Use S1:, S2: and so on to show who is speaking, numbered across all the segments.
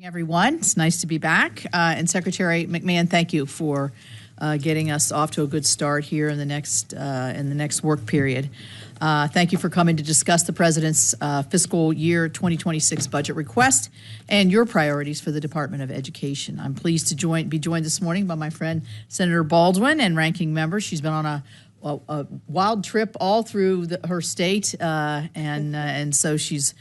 S1: Everyone, it's nice to be back. And Secretary McMahon, thank you for getting us off to a good start here in the next work period. Thank you for coming to discuss the President's fiscal year 2026 budget request and your priorities for the Department of Education. I'm pleased to be joined this morning by my friend Senator Baldwin and ranking member. She's been on a wild trip all through her state, and so she's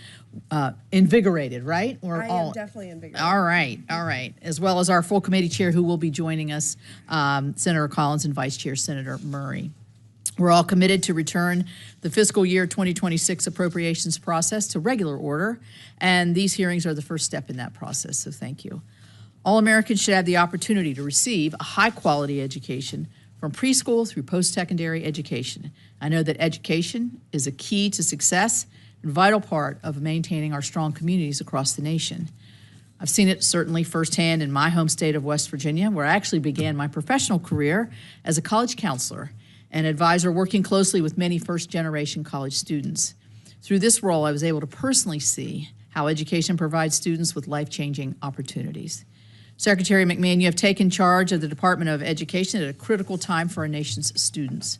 S1: invigorated, right?
S2: I am definitely invigorated.
S1: All right. As well as our full committee chair who will be joining us, Senator Collins and Vice Chair Senator Murray. We're all committed to return the fiscal year 2026 appropriations process to regular order, and these hearings are the first step in that process, so thank you. All Americans should have the opportunity to receive a high-quality education from preschool through post-secondary education. I know that education is a key to success and vital part of maintaining our strong communities across the nation. I've seen it certainly firsthand in my home state of West Virginia, where I actually began my professional career as a college counselor and advisor working closely with many first-generation college students. Through this role, I was able to personally see how education provides students with life-changing opportunities. Secretary McMahon, you have taken charge of the Department of Education at a critical time for our nation's students.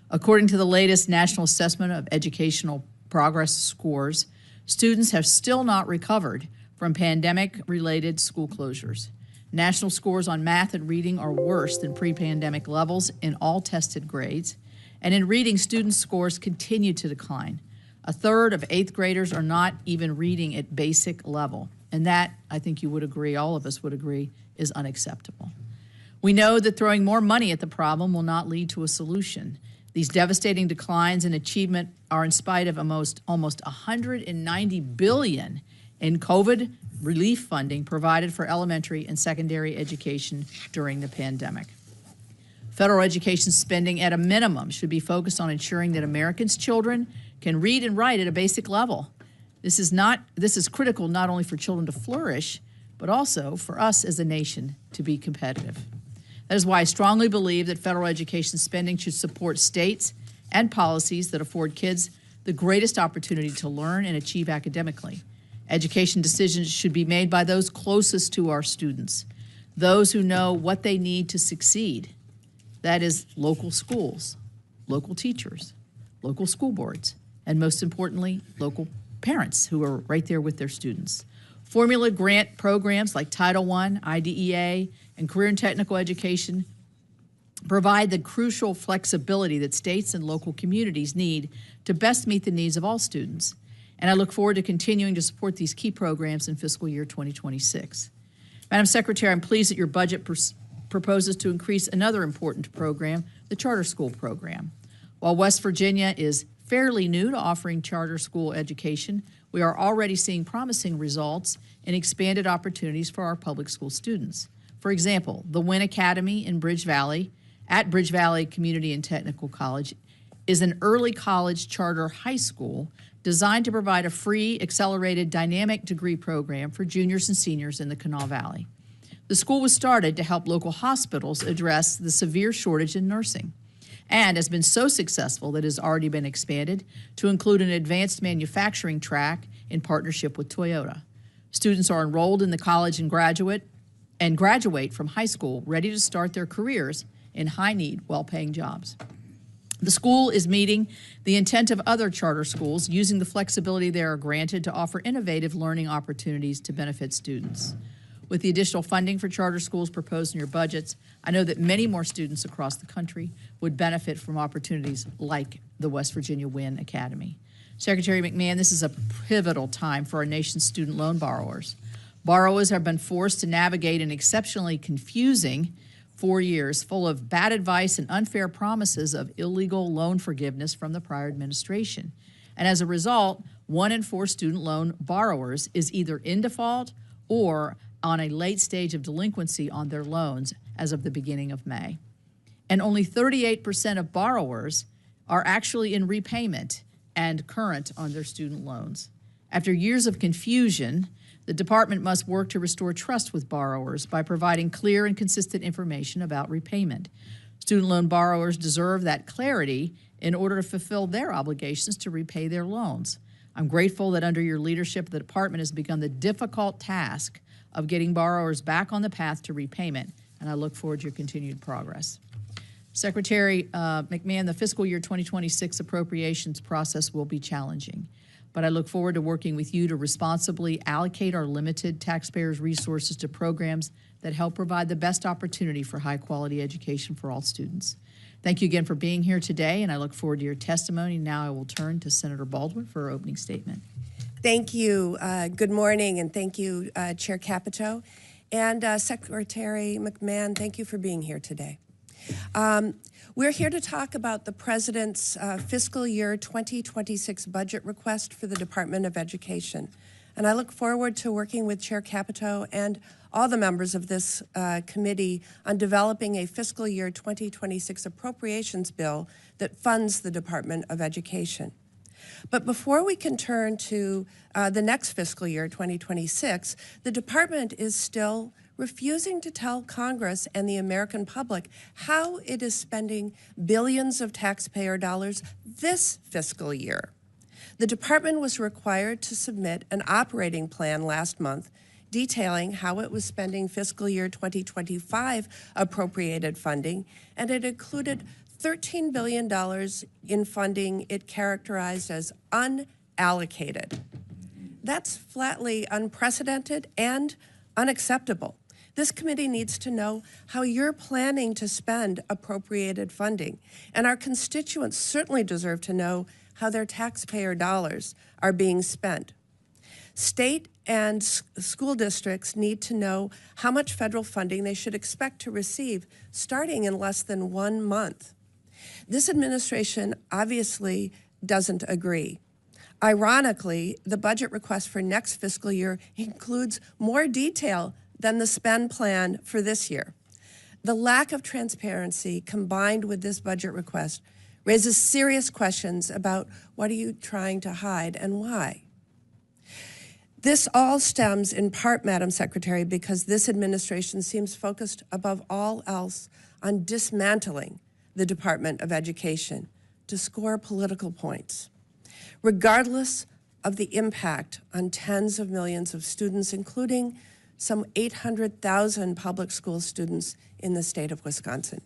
S1: According to the latest National Assessment of Educational Progress scores, students have still not recovered from pandemic-related school closures. National scores on math and reading are worse than pre-pandemic levels in all tested grades, and in reading, students' scores continue to decline. A third of 8th graders are not even reading at basic level, and that, I think you would agree, all of us would agree, is unacceptable. We know that throwing more money at the problem will not lead to a solution. These devastating declines in achievement are in spite of almost $190 billion in COVID relief funding provided for elementary and secondary education during the pandemic. Federal education spending at a minimum should be focused on ensuring that Americans' children can read and write at a basic level. This is critical not only for children to flourish, but also for us as a nation to be competitive. That is why I strongly believe that federal education spending should support states and policies that afford kids the greatest opportunity to learn and achieve academically. Education decisions should be made by those closest to our students, those who know what they need to succeed. That is local schools, local teachers, local school boards, and most importantly, local parents who are right there with their students. Formula grant programs like Title I, IDEA, and career and technical education provide the crucial flexibility that states and local communities need to best meet the needs of all students. And I look forward to continuing to support these key programs in fiscal year 2026. Madam Secretary, I'm pleased that your budget proposes to increase another important program, the charter school program. While West Virginia is fairly new to offering charter school education, we are already seeing promising results and expanded opportunities for our public school students. For example, the Wynn Academy in Bridge Valley Community and Technical College is an early college charter high school designed to provide a free, accelerated, dynamic degree program for juniors and seniors in the Kanawha Valley. The school was started to help local hospitals address the severe shortage in nursing, and has been so successful that it has already been expanded to include an advanced manufacturing track in partnership with Toyota. Students are enrolled in the college and graduate from high school ready to start their careers in high-need, well-paying jobs. The school is meeting the intent of other charter schools, using the flexibility they are granted to offer innovative learning opportunities to benefit students. With the additional funding for charter schools proposed in your budgets, I know that many more students across the country would benefit from opportunities like the West Virginia Wynn Academy. Secretary McMahon, this is a pivotal time for our nation's student loan borrowers. Borrowers have been forced to navigate an exceptionally confusing 4 years full of bad advice and unfair promises of illegal loan forgiveness from the prior administration. And as a result, 1 in 4 student loan borrowers is either in default or on a late stage of delinquency on their loans as of the beginning of May. And only 38% of borrowers are actually in repayment and current on their student loans. After years of confusion, the department must work to restore trust with borrowers by providing clear and consistent information about repayment. Student loan borrowers deserve that clarity in order to fulfill their obligations to repay their loans. I'm grateful that under your leadership, the department has begun the difficult task of getting borrowers back on the path to repayment, and I look forward to your continued progress. Secretary McMahon, the fiscal year 2026 appropriations process will be challenging, but I look forward to working with you to responsibly allocate our limited taxpayers' resources to programs that help provide the best opportunity for high-quality education for all students. Thank you again for being here today, and I look forward to your testimony. Now I will turn to Senator Baldwin for her opening statement.
S2: Thank you. Good morning, and thank you, Chair Capito. And Secretary McMahon, thank you for being here today. We're here to talk about the President's fiscal year 2026 budget request for the Department of Education. And I look forward to working with Chair Capito and all the members of this committee on developing a fiscal year 2026 appropriations bill that funds the Department of Education. But before we can turn to the next fiscal year, 2026, the department is still refusing to tell Congress and the American public how it is spending billions of taxpayer dollars this fiscal year. The department was required to submit an operating plan last month detailing how it was spending fiscal year 2025 appropriated funding, and it included $13 billion in funding it characterized as unallocated. That's flatly unprecedented and unacceptable. This committee needs to know how you're planning to spend appropriated funding, and our constituents certainly deserve to know how their taxpayer dollars are being spent. State and school districts need to know how much federal funding they should expect to receive starting in less than 1 month. This administration obviously doesn't agree. Ironically, the budget request for next fiscal year includes more detail than the spend plan for this year. The lack of transparency combined with this budget request raises serious questions about what are you trying to hide and why. This all stems in part, Madam Secretary, because this administration seems focused above all else on dismantling the Department of Education to score political points, regardless of the impact on tens of millions of students, including some 800,000 public school students in the state of Wisconsin.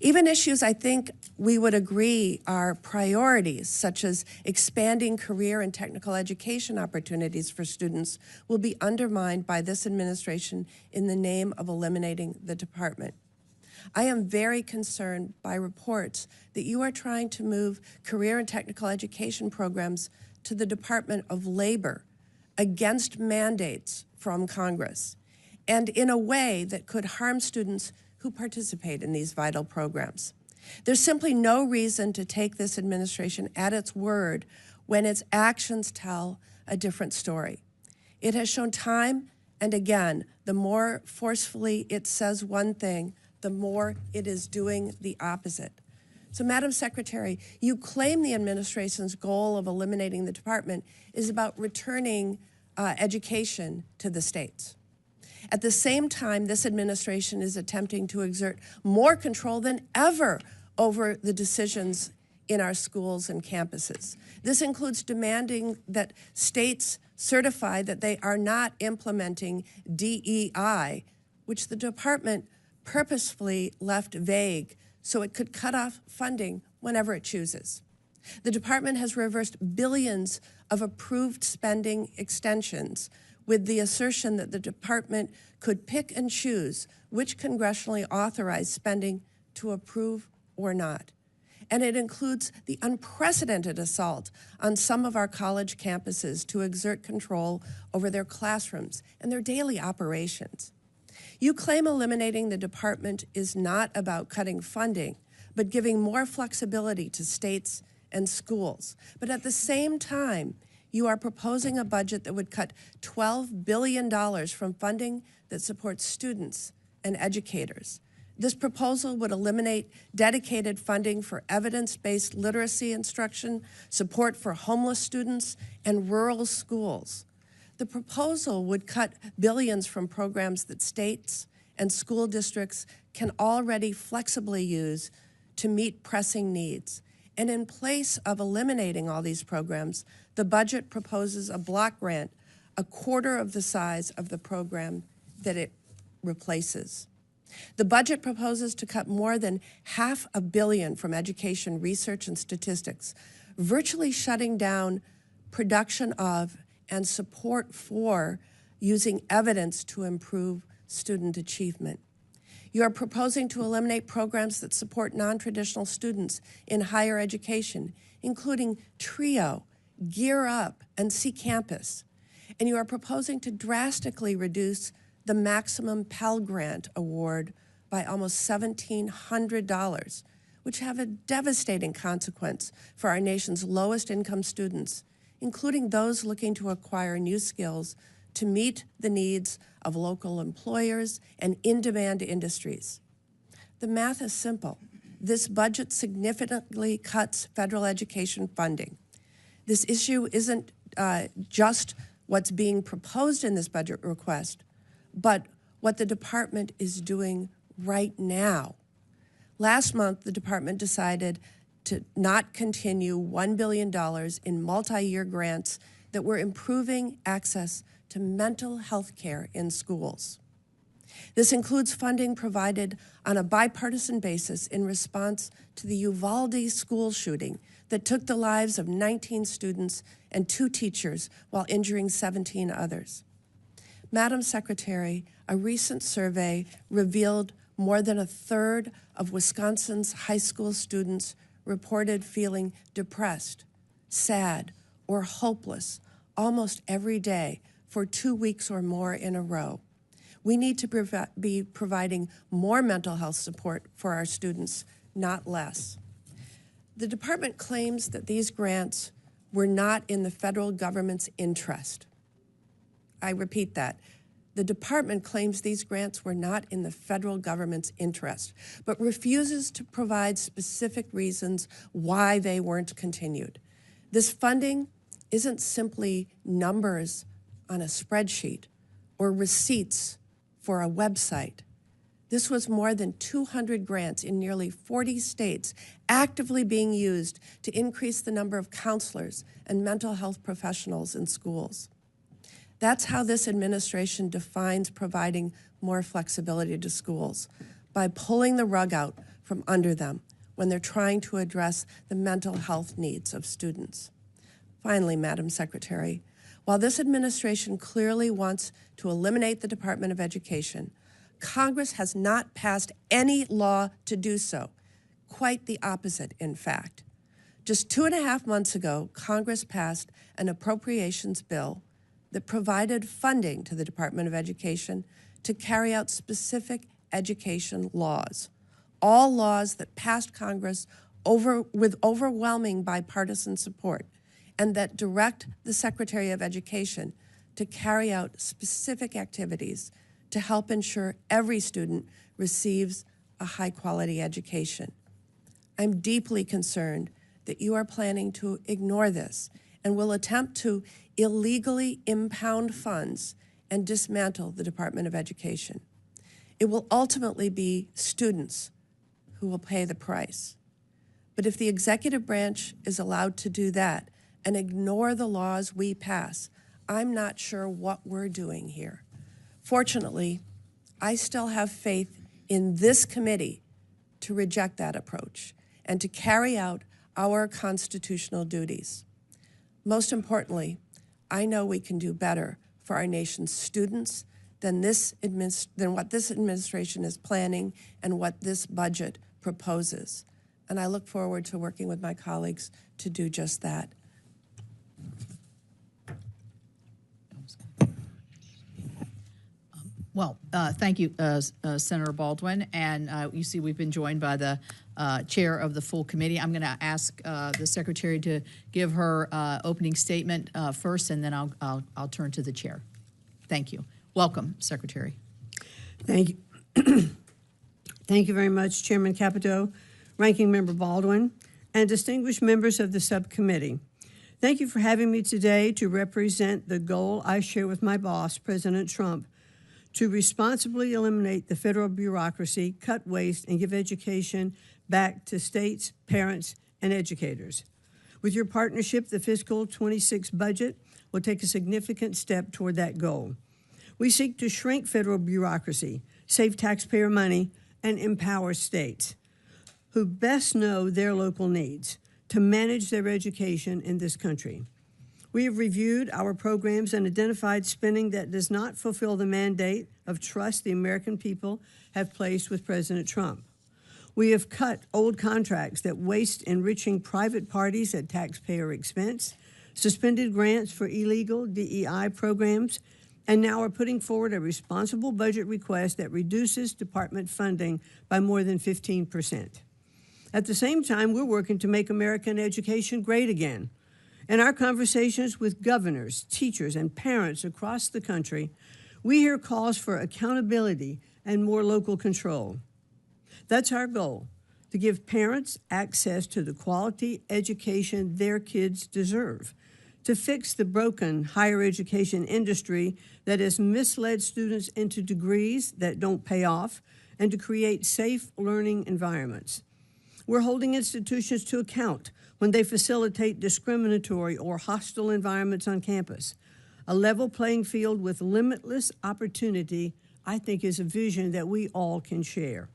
S2: Even issues I think we would agree are priorities, such as expanding career and technical education opportunities for students, will be undermined by this administration in the name of eliminating the department. I am very concerned by reports that you are trying to move career and technical education programs to the Department of Labor against mandates from Congress, and in a way that could harm students who participate in these vital programs. There's simply no reason to take this administration at its word when its actions tell a different story. It has shown time and again, the more forcefully it says one thing, the more it is doing the opposite. So, Madam Secretary, you claim the administration's goal of eliminating the department is about returning education to the states. At the same time, this administration is attempting to exert more control than ever over the decisions in our schools and campuses. This includes demanding that states certify that they are not implementing DEI, which the department purposefully left vague so it could cut off funding whenever it chooses. The department has reversed billions of approved spending extensions with the assertion that the department could pick and choose which congressionally authorized spending to approve or not. And it includes the unprecedented assault on some of our college campuses to exert control over their classrooms and their daily operations. You claim eliminating the department is not about cutting funding, but giving more flexibility to states and schools. But at the same time, you are proposing a budget that would cut $12 billion from funding that supports students and educators. This proposal would eliminate dedicated funding for evidence-based literacy instruction, support for homeless students, and rural schools. The proposal would cut billions from programs that states and school districts can already flexibly use to meet pressing needs. And in place of eliminating all these programs, the budget proposes a block grant a quarter of the size of the program that it replaces. The budget proposes to cut more than $500 million from education research and statistics, virtually shutting down production of and support for using evidence to improve student achievement. You are proposing to eliminate programs that support non-traditional students in higher education, including TRIO, Gear Up, and See Campus. And you are proposing to drastically reduce the maximum Pell Grant award by almost $1,700, which have a devastating consequence for our nation's lowest income students, including those looking to acquire new skills to meet the needs of local employers and in-demand industries. The math is simple. This budget significantly cuts federal education funding. This issue isn't just what's being proposed in this budget request, but what the department is doing right now. Last month, the department decided to not continue $1 billion in multi-year grants that were improving access to mental health care in schools. This includes funding provided on a bipartisan basis in response to the Uvalde school shooting that took the lives of 19 students and 2 teachers while injuring 17 others. Madam Secretary, a recent survey revealed more than a third of Wisconsin's high school students reported feeling depressed, sad, or hopeless almost every day for 2 weeks or more in a row. We need to be providing more mental health support for our students, not less. The department claims that these grants were not in the federal government's interest. I repeat that. The department claims these grants were not in the federal government's interest, but refuses to provide specific reasons why they weren't continued. This funding isn't simply numbers on a spreadsheet or receipts for a website. This was more than 200 grants in nearly 40 states actively being used to increase the number of counselors and mental health professionals in schools. That's how this administration defines providing more flexibility to schools, by pulling the rug out from under them when they're trying to address the mental health needs of students. Finally, Madam Secretary, while this administration clearly wants to eliminate the Department of Education, Congress has not passed any law to do so. Quite the opposite, in fact. Just 2.5 months ago, Congress passed an appropriations bill that provided funding to the Department of Education to carry out specific education laws, all laws that passed Congress with overwhelming bipartisan support, and that direct the Secretary of Education to carry out specific activities to help ensure every student receives a high-quality education. I'm deeply concerned that you are planning to ignore this and will attempt to illegally impound funds and dismantle the Department of Education. It will ultimately be students who will pay the price. But if the executive branch is allowed to do that and ignore the laws we pass, I'm not sure what we're doing here. Fortunately, I still have faith in this committee to reject that approach and to carry out our constitutional duties. Most importantly, I know we can do better for our nation's students than what this administration is planning and what this budget proposes. And I look forward to working with my colleagues to do just that.
S1: Well, thank you, Senator Baldwin. And you see we've been joined by the chair of the full committee. I'm going to ask the secretary to give her opening statement first, and then I'll turn to the chair. Thank you. Welcome, Secretary.
S3: Thank you. Thank you very much, Chairman Capito, Ranking Member Baldwin, and distinguished members of the subcommittee. Thank you for having me today to represent the goal I share with my boss, President Trump, to responsibly eliminate the federal bureaucracy, cut waste, and give education back to states, parents, and educators. With your partnership, the fiscal 26 budget will take a significant step toward that goal. We seek to shrink federal bureaucracy, save taxpayer money, and empower states who best know their local needs to manage their education in this country. We have reviewed our programs and identified spending that does not fulfill the mandate of trust the American people have placed with President Trump. We have cut old contracts that waste enriching private parties at taxpayer expense, suspended grants for illegal DEI programs, and now are putting forward a responsible budget request that reduces department funding by more than 15%. At the same time, we're working to make American education great again. In our conversations with governors, teachers, and parents across the country, we hear calls for accountability and more local control. That's our goal, to give parents access to the quality education their kids deserve, to fix the broken higher education industry that has misled students into degrees that don't pay off, and to create safe learning environments. We're holding institutions to account when they facilitate discriminatory or hostile environments on campus. A level playing field with limitless opportunity, I think, is a vision that we all can share.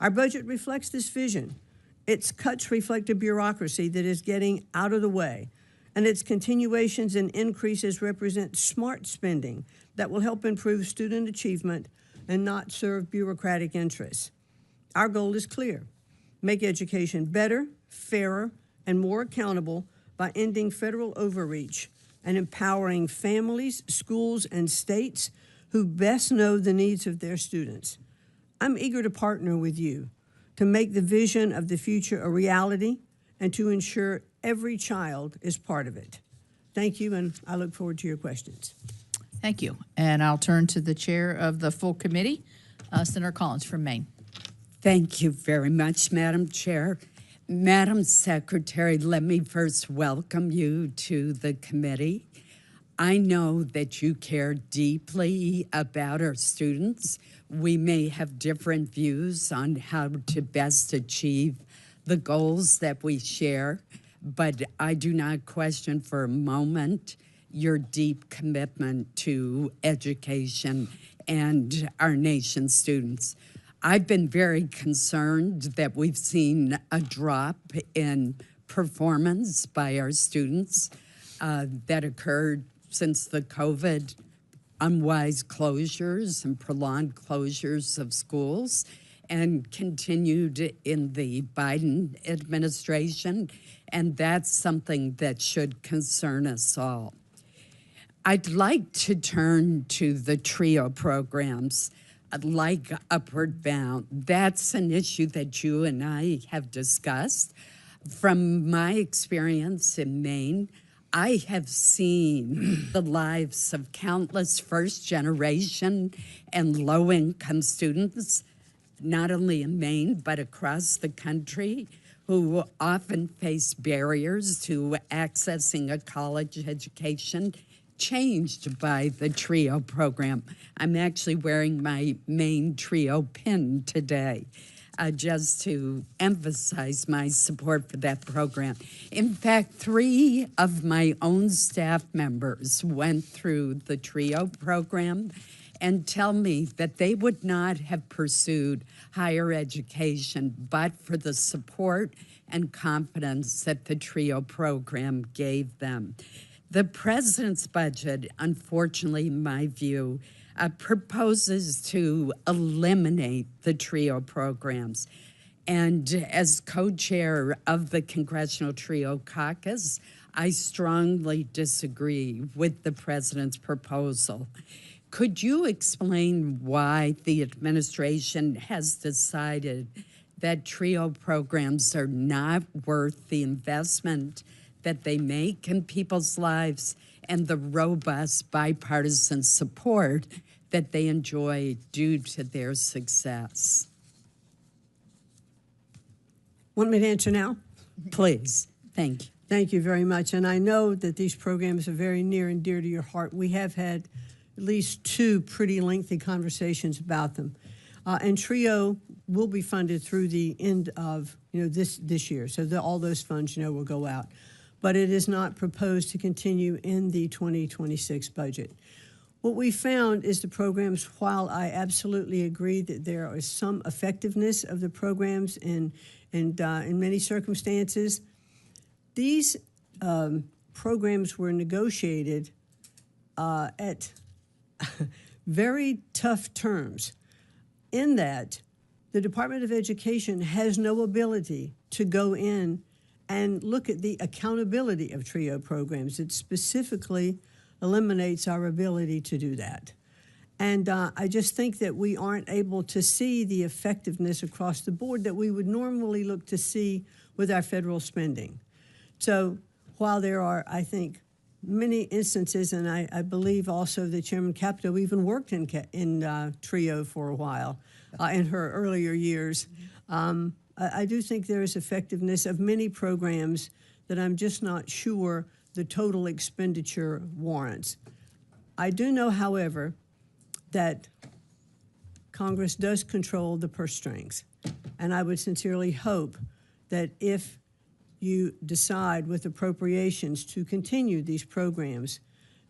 S3: Our budget reflects this vision. Its cuts reflect a bureaucracy that is getting out of the way, and its continuations and increases represent smart spending that will help improve student achievement and not serve bureaucratic interests. Our goal is clear: make education better, fairer, and more accountable by ending federal overreach and empowering families, schools, and states who best know the needs of their students. I'm eager to partner with you to make the vision of the future a reality and to ensure every child is part of it. Thank you, and I look forward to your questions.
S1: Thank you. And I'll turn to the chair of the full committee, Senator Collins from Maine.
S4: Thank you very much, Madam Chair. Madam Secretary, let me first welcome you to the committee. I know that you care deeply about our students. We may have different views on how to best achieve the goals that we share, but I do not question for a moment your deep commitment to education and our nation's students. I've been very concerned that we've seen a drop in performance by our students that occurred since the COVID unwise closures and prolonged closures of schools and continued in the Biden administration, and that's something that should concern us all. I'd like to turn to the TRIO programs. Like Upward Bound, that's an issue that you and I have discussed. From my experience in Maine, I have seen the lives of countless first-generation and low-income students, not only in Maine, but across the country, who often face barriers to accessing a college education changed by the TRIO program. I'm actually wearing my Maine TRIO pin today, just to emphasize my support for that program. In fact, 3 of my own staff members went through the TRIO program and tell me that they would not have pursued higher education but for the support and confidence that the TRIO program gave them. The president's budget, unfortunately, in my view, proposes to eliminate the TRIO programs. And as co-chair of the Congressional TRIO Caucus, I strongly disagree with the president's proposal. Could you explain why the administration has decided that TRIO programs are not worth the investment that they make in people's lives and the robust bipartisan support that they enjoy due to their success?
S3: Want me to answer now?
S4: Please. Thank you.
S3: Thank you very much. And I know that these programs are very near and dear to your heart. We have had at least 2 pretty lengthy conversations about them. And TRIO will be funded through the end of this year. So all those funds will go out. but it is not proposed to continue in the 2026 budget. What we found is the programs, while I absolutely agree that there is some effectiveness of the programs in many circumstances, these programs were negotiated at very tough terms, in that the Department of Education has no ability to go in and look at the accountability of TRIO programs. It specifically eliminates our ability to do that. And I just think that we aren't able to see the effectiveness across the board that we would normally look to see with our federal spending. So while there are, I think, many instances, and I believe also that Chairman Capito even worked in TRIO for a while in her earlier years, I do think there is effectiveness of many programs that I'm just not sure the total expenditure warrants. I do know, however, that Congress does control the purse strings, and I would sincerely hope that if you decide with appropriations to continue these programs,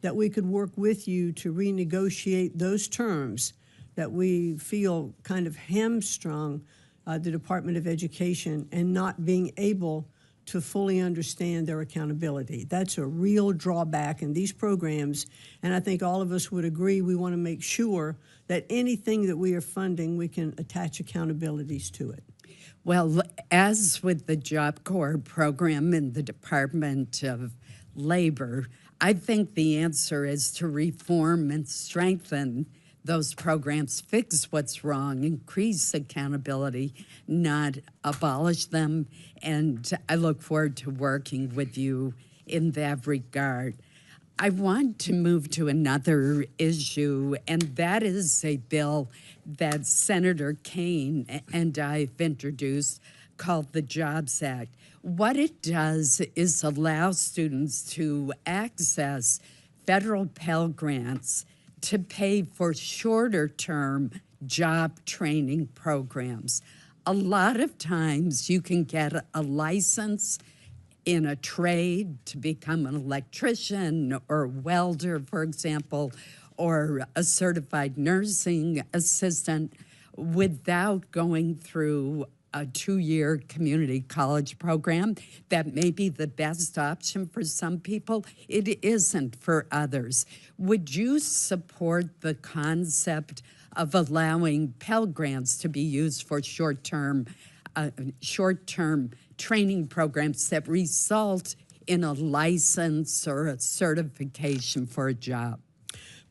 S3: that we could work with you to renegotiate those terms that we feel kind of hamstrung the Department of Education and not being able to fully understand their accountability. That's a real drawback in these programs, and I think all of us would agree we want to make sure that anything that we are funding, we can attach accountabilities to it.
S4: Well, as with the Job Corps program in the Department of Labor, I think the answer is to reform and strengthen those programs, fix what's wrong, increase accountability, not abolish them. And I look forward to working with you in that regard. I want to move to another issue, and that is a bill that Senator Kaine and I've introduced called the Jobs Act. What it does is allow students to access federal Pell Grants to pay for shorter-term job training programs. A lot of times you can get a license in a trade to become an electrician or welder, for example, or a certified nursing assistant without going through a 2-year community college program. That may be the best option for some people. It isn't for others. Would you support the concept of allowing Pell Grants to be used for short-term training programs that result in a license or a certification for a job?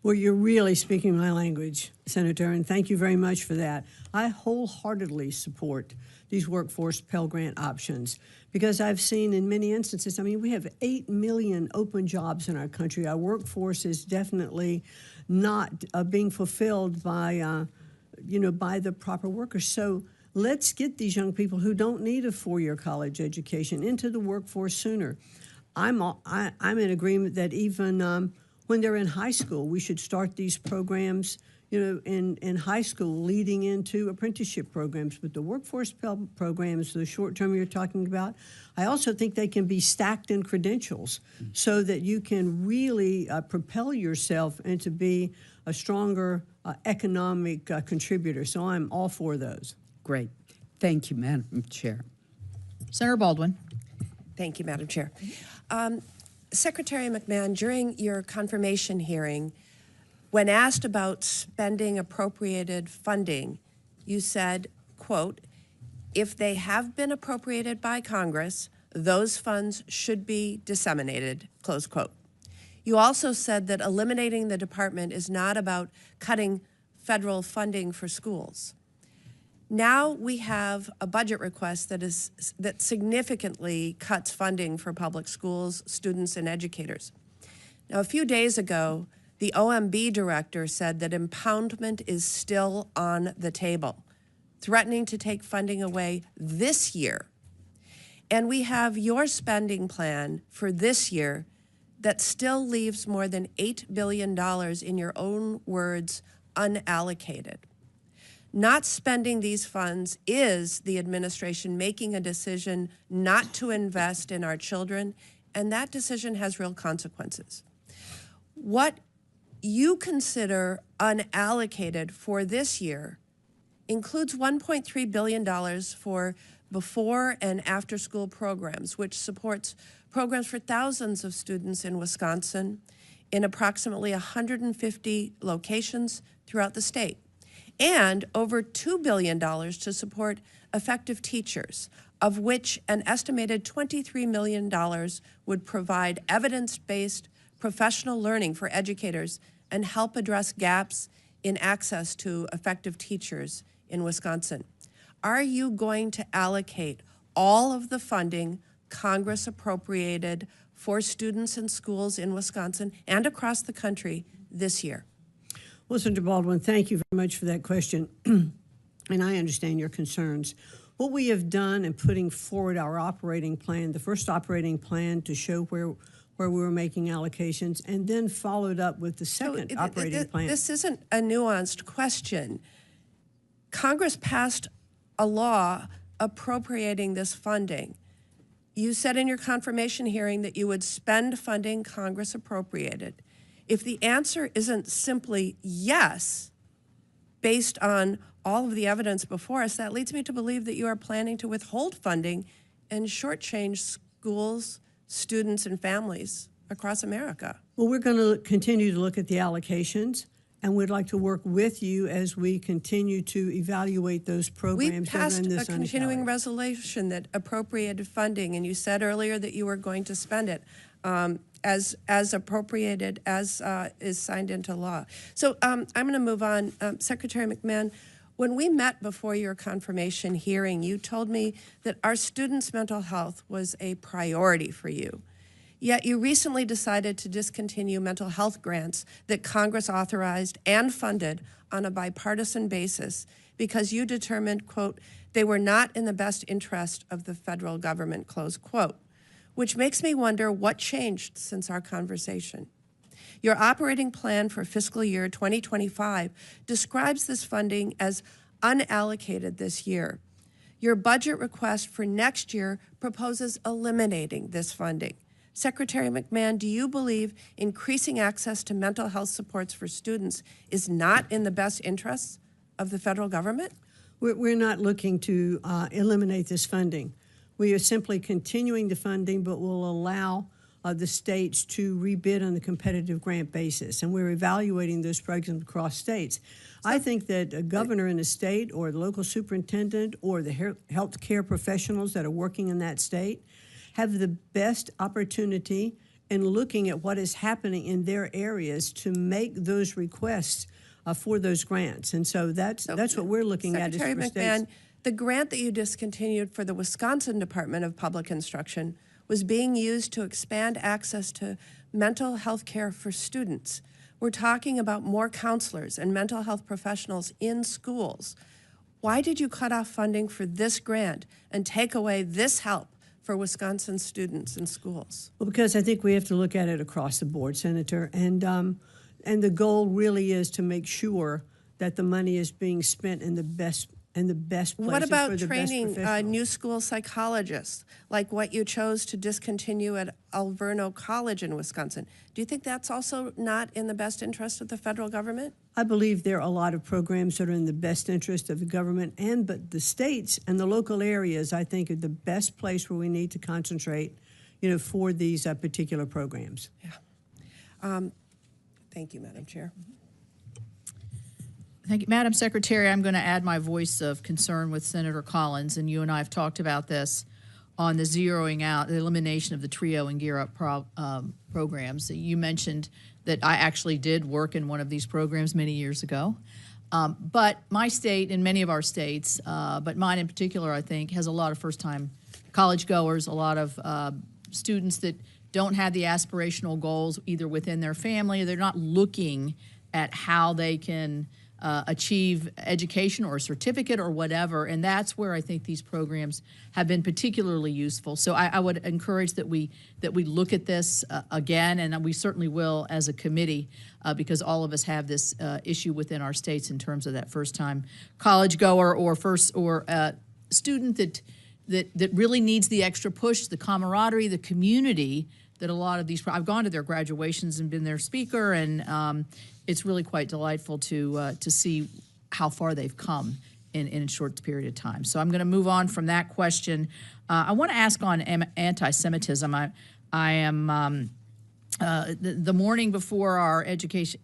S3: Well, you're really speaking my language, Senator, and thank you very much for that. I wholeheartedly support these workforce Pell Grant options because I've seen in many instances, I mean, we have 8 million open jobs in our country. Our workforce is definitely not being fulfilled by, by the proper workers. So let's get these young people who don't need a 4-year college education into the workforce sooner. I'm in agreement that even when they're in high school, we should start these programs, in high school leading into apprenticeship programs. But the workforce Pell programs, the short term you're talking about, I also think they can be stacked in credentials so that you can really propel yourself into be a stronger economic contributor. So I'm all for those.
S4: Great. Thank you, Madam Chair.
S1: Senator Baldwin.
S2: Thank you, Madam Chair. Secretary McMahon, during your confirmation hearing, when asked about spending appropriated funding, you said, quote, if they have been appropriated by Congress, those funds should be disseminated, close quote. You also said that eliminating the department is not about cutting federal funding for schools. Now we have a budget request that significantly cuts funding for public schools, students, and educators. Now, a few days ago, the OMB director said that impoundment is still on the table, threatening to take funding away this year. And we have your spending plan for this year that still leaves more than $8 billion, in your own words, unallocated. Not spending these funds is the administration making a decision not to invest in our children and that decision has real consequences. What you consider unallocated for this year includes $1.3 billion for before and after school programs, which supports programs for thousands of students in Wisconsin in approximately 150 locations throughout the state, and over $2 billion to support effective teachers, of which an estimated $23 million would provide evidence-based professional learning for educators and help address gaps in access to effective teachers in Wisconsin. Are you going to allocate all of the funding Congress appropriated for students and schools in Wisconsin and across the country this year?
S3: Well, Senator Baldwin, thank you very much for that question. And I understand your concerns. What we have done in putting forward our operating plan, the first operating plan to show where we were making allocations, and then followed up with the second operating plan.
S2: This isn't a nuanced question. Congress passed a law appropriating this funding. You said in your confirmation hearing that you would spend funding Congress appropriated. If the answer isn't simply yes, based on all of the evidence before us, that leads me to believe that you are planning to withhold funding and shortchange schools, students, and families across America.
S3: Well, we're going to continue to look at the allocations, and we'd like to work with you as we continue to evaluate those programs
S2: We passed
S3: that are in this
S2: a continuing
S3: uncallocated.
S2: resolution that appropriated funding, and you said earlier that you were going to spend it as appropriated as is signed into law. So I'm going to move on. Secretary McMahon, when we met before your confirmation hearing, you told me that our students' mental health was a priority for you. Yet you recently decided to discontinue mental health grants that Congress authorized and funded on a bipartisan basis because you determined, quote, they were not in the best interest of the federal government, close quote, which makes me wonder what changed since our conversation. Your operating plan for fiscal year 2025 describes this funding as unallocated this year. Your budget request for next year proposes eliminating this funding. Secretary McMahon, do you believe increasing access to mental health supports for students is not in the best interests of the federal government?
S3: We're not looking to eliminate this funding. We are simply continuing the funding, but will allow the states to rebid on the competitive grant basis, and we're evaluating those programs across states. I think that a governor in a state or the local superintendent or the health care professionals that are working in that state have the best opportunity in looking at what is happening in their areas to make those requests for those grants. And so that's what we're looking at.
S2: Secretary
S3: is for
S2: McMahon,
S3: states.
S2: the grant that you discontinued for the Wisconsin Department of Public Instruction was being used to expand access to mental health care for students. We're talking about more counselors and mental health professionals in schools. Why did you cut off funding for this grant and take away this help for Wisconsin students in schools?
S3: Well, because I think we have to look at it across the board, Senator, and the goal really is to make sure that the money is being spent in the best places
S2: What about
S3: for the best
S2: training
S3: professionals.
S2: new school psychologists, like what you chose to discontinue at Alverno College in Wisconsin? Do you think that's also not in the best interest of the federal government?
S3: I believe there are a lot of programs that are in the best interest of the government, but the states and the local areas, I think, are the best place where we need to concentrate, for these particular programs.
S2: Yeah. Thank you, Madam Chair.
S1: Thank you. Madam Secretary, I'm going to add my voice of concern with Senator Collins, and you and I have talked about this on the zeroing out, the elimination of the TRIO and Gear Up programs. You mentioned that I actually did work in one of these programs many years ago. But my state and many of our states, but mine in particular, I think, has a lot of first-time college goers, a lot of students that don't have the aspirational goals either within their family, or they're not looking at how they can achieve education or a certificate or whatever, and that's where I think these programs have been particularly useful. So I would encourage that we look at this again, and we certainly will as a committee, because all of us have this issue within our states in terms of that first-time college goer or student that really needs the extra push, the camaraderie, the community that a lot of these, I've gone to their graduations and been their speaker, and it's really quite delightful to see how far they've come in a short period of time. So I'm going to move on from that question. I want to ask on anti-Semitism. I am the morning before our education,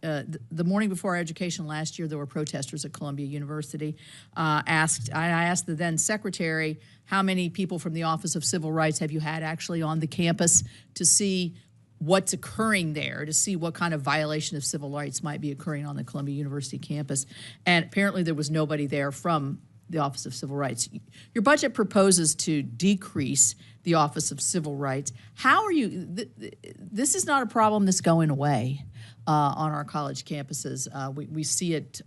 S1: last year, there were protesters at Columbia University. I asked the then secretary, how many people from the Office of Civil Rights have you had actually on the campus to see what's occurring there, to see what kind of violation of civil rights might be occurring on the Columbia University campus. And apparently there was nobody there from the Office of Civil Rights. Your budget proposes to decrease the Office of Civil Rights. How are you, this is not a problem that's going away on our college campuses. We see it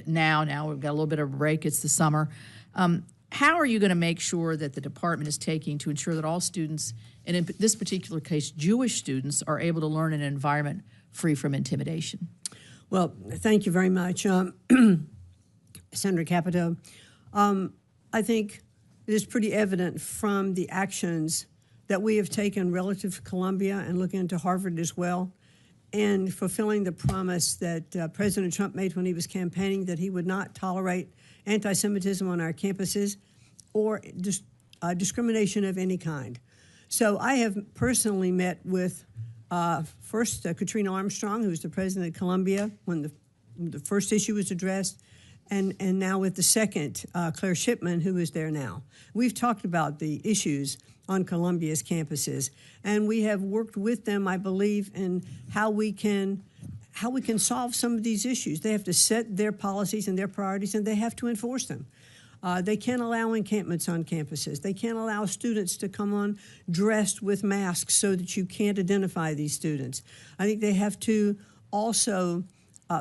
S1: now we've got a little bit of a break, it's the summer. How are you going to make sure that the department is taking to ensure that all students, and in this particular case, Jewish students, are able to learn in an environment free from intimidation?
S3: Well, thank you very much, Senator Capito. I think it is pretty evident from the actions that we have taken relative to Columbia and looking into Harvard as well, and fulfilling the promise that President Trump made when he was campaigning that he would not tolerate anti-Semitism on our campuses or discrimination of any kind. So I have personally met with first Katrina Armstrong, who's the president of Columbia when the first issue was addressed, and now with the second, Claire Shipman, who is there now. We've talked about the issues on Columbia's campuses, and we have worked with them, I believe, in how we can solve some of these issues. They have to set their policies and their priorities, and they have to enforce them. They can't allow encampments on campuses. They can't allow students to come on dressed with masks so that you can't identify these students. I think they have to also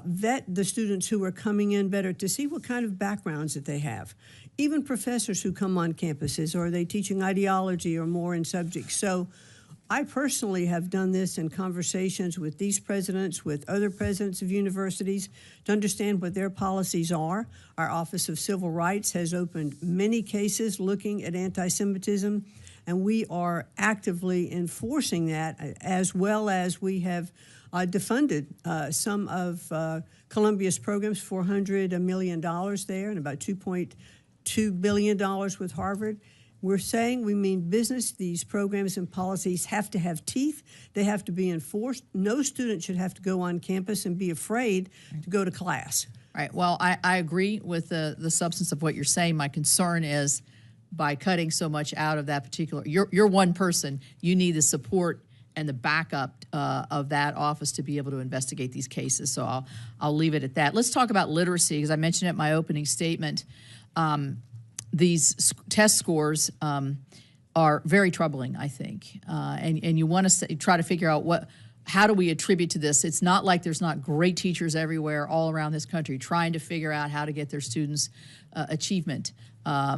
S3: vet the students who are coming in better to see what kind of backgrounds that they have. Even professors who come on campuses, or are they teaching ideology or more in subjects? So I personally have done this in conversations with these presidents, with other presidents of universities, to understand what their policies are. Our Office of Civil Rights has opened many cases looking at anti-Semitism, and we are actively enforcing that, as well as we have defunded some of Columbia's programs, $400 million there, and about $2.2 billion with Harvard. We're saying we mean business. These programs and policies have to have teeth. They have to be enforced. No student should have to go on campus and be afraid to go to class.
S1: Right. Well, I agree with the substance of what you're saying. My concern is by cutting so much out of that particular, you're one person. You need the support and the backup of that office to be able to investigate these cases. So I'll leave it at that. Let's talk about literacy, because I mentioned it in my opening statement. These test scores are very troubling, I think, and you want to try to figure out how do we attribute to this. It's not like there's not great teachers everywhere all around this country trying to figure out how to get their students' achievement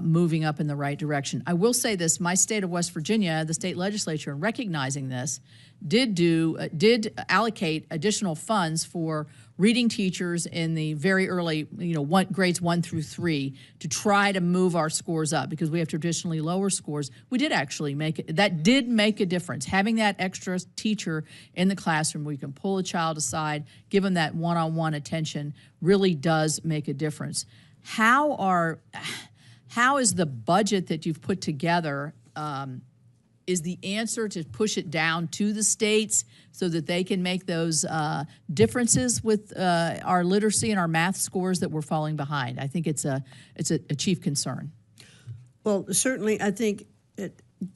S1: moving up in the right direction. I will say this: my state of West Virginia, the state legislature, in recognizing this, did allocate additional funds for reading teachers in the very early, grades 1 through 3, to try to move our scores up, because we have traditionally lower scores. We did actually that did make a difference. Having that extra teacher in the classroom where you can pull a child aside, give them that one-on-one attention, really does make a difference. How is the budget that you've put together, is the answer to push it down to the states so that they can make those differences with our literacy and our math scores that we're falling behind? I think it's a chief concern.
S3: Well, certainly, I think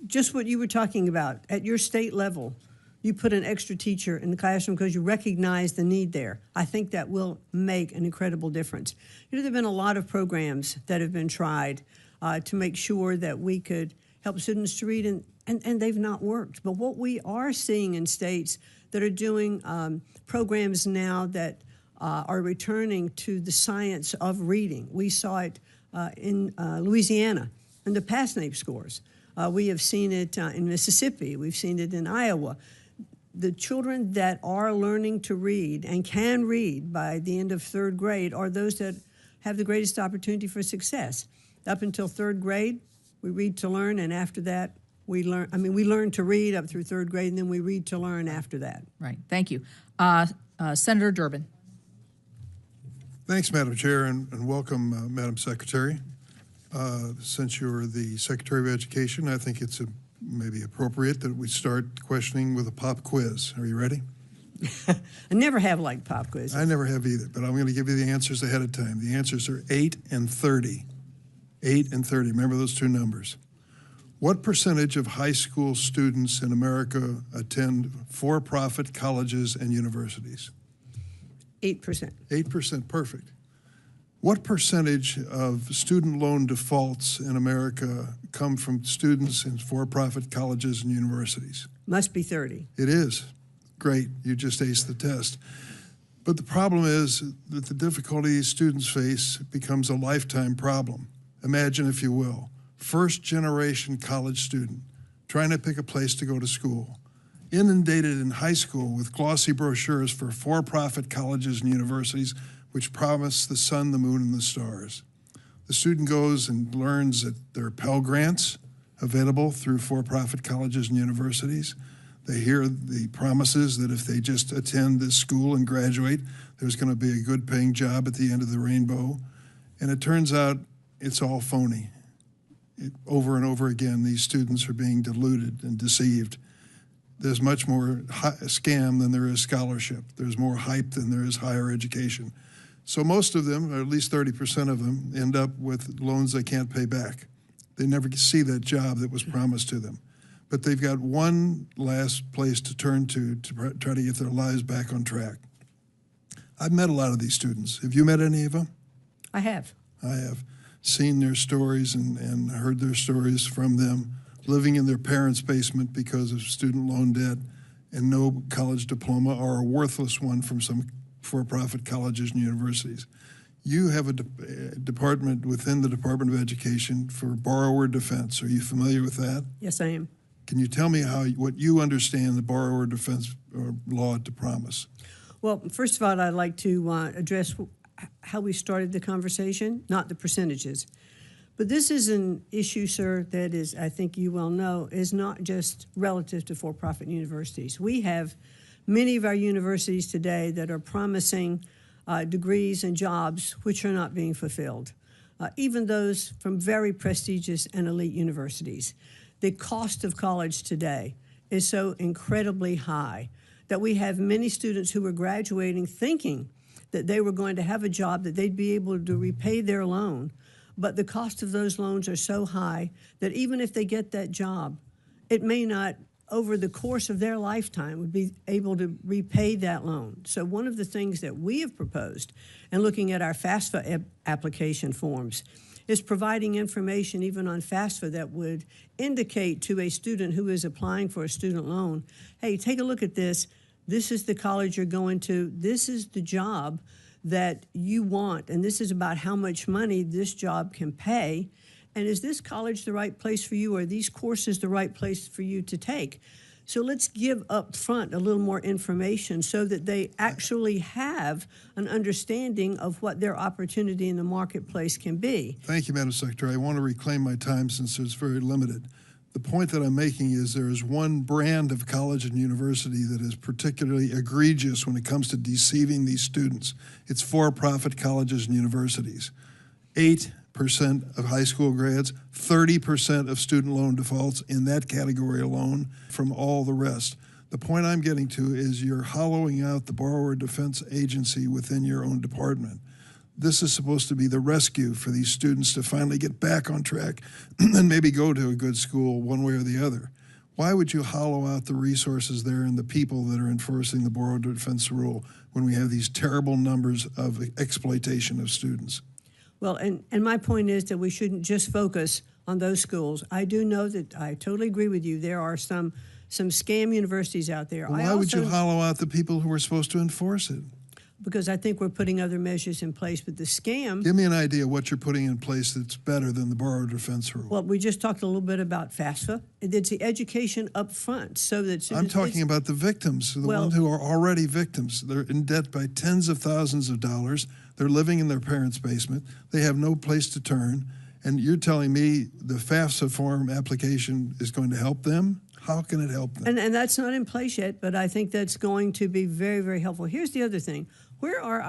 S3: just what you were talking about, at your state level, you put an extra teacher in the classroom because you recognize the need there. I think that will make an incredible difference. There have been a lot of programs that have been tried to make sure that we could help students to read, and they've not worked. But what we are seeing in states that are doing programs now that are returning to the science of reading. We saw it in Louisiana in the PASNAPE scores. We have seen it in Mississippi. We've seen it in Iowa. The children that are learning to read and can read by the end of 3rd grade are those that have the greatest opportunity for success. Up until 3rd grade, we read to learn, and after that, We learn to read up through third grade, and then we read to learn after that.
S1: Right, thank you. Senator Durbin.
S5: Thanks, Madam Chair, and welcome, Madam Secretary. Since you're the Secretary of Education, I think it's maybe appropriate that we start questioning with a pop quiz. Are you ready?
S3: I never have liked pop quizzes.
S5: I never have either, but I'm going to give you the answers ahead of time. The answers are 8 and 30. 8 and 30. Remember those two numbers. What percentage of high school students in America attend for-profit colleges and universities?
S3: 8%.
S5: 8%, perfect. What percentage of student loan defaults in America come from students in for-profit colleges and universities?
S3: Must be 30.
S5: It is. Great, you just aced the test. But the problem is that the difficulty students face becomes a lifetime problem. Imagine, if you will, first-generation college student trying to pick a place to go to school, inundated in high school with glossy brochures for profit colleges and universities which promise the sun, the moon, and the stars. The student goes and learns that there are Pell Grants available through for-profit colleges and universities. They hear the promises that if they just attend this school and graduate, there's going to be a good paying job at the end of the rainbow. And it turns out it's all phony. Over and over again, these students are being deluded and deceived. There's much more scam than there is scholarship. There's more hype than there is higher education. So most of them, or at least 30% of them, end up with loans they can't pay back. They never see that job that was promised to them. But they've got one last place to turn to try to get their lives back on track. I've met a lot of these students. Have you met any of them?
S3: I have.
S5: I have seen their stories and heard their stories from them, living in their parents' basement because of student loan debt and no college diploma, or a worthless one from some for-profit colleges and universities. You have a department within the Department of Education for borrower defense. Are you familiar with that?
S3: Yes, I am.
S5: Can you tell me what you understand the borrower defense law to promise?
S3: Well, first of all, I'd like to address how we started the conversation, not the percentages. But this is an issue, sir, that is, I think you well know, is not just relative to for-profit universities. We have many of our universities today that are promising degrees and jobs which are not being fulfilled, even those from very prestigious and elite universities. The cost of college today is so incredibly high that we have many students who are graduating thinking that they were going to have a job, that they'd be able to repay their loan. But the cost of those loans are so high that even if they get that job, it may not, over the course of their lifetime, would be able to repay that loan. So one of the things that we have proposed, and looking at our FAFSA application forms, is providing information even on FAFSA that would indicate to a student who is applying for a student loan, hey, take a look at this. This is the college you're going to. This is the job that you want, and this is about how much money this job can pay. And is this college the right place for you? Or are these courses the right place for you to take? So let's give up front a little more information so that they actually have an understanding of what their opportunity in the marketplace can be.
S5: Thank you, Madam Secretary. I want to reclaim my time since it's very limited. The point that I'm making is there is one brand of college and university that is particularly egregious when it comes to deceiving these students. It's for-profit colleges and universities. 8% of high school grads, 30% of student loan defaults in that category alone from all the rest. The point I'm getting to is you're hollowing out the borrower defense agency within your own department. This is supposed to be the rescue for these students to finally get back on track and maybe go to a good school one way or the other. Why would you hollow out the resources there and the people that are enforcing the borrower defense rule when we have these terrible numbers of exploitation of students?
S3: Well, and my point is that we shouldn't just focus on those schools. I do know that I totally agree with you. There are some scam universities out there.
S5: Why would you hollow out the people who are supposed to enforce it?
S3: Because I think we're putting other measures in place, but the scam...
S5: Give me an idea of what you're putting in place that's better than the borrower defense rule.
S3: Well, we just talked a little bit about FAFSA. It's the education up front, so that...
S5: I'm talking about the victims, the ones who are already victims. They're in debt by tens of thousands of dollars. They're living in their parents' basement. They have no place to turn. And you're telling me the FAFSA form application is going to help them? How can it help them?
S3: And that's not in place yet, but I think that's going to be very, very helpful. Here's the other thing. Where are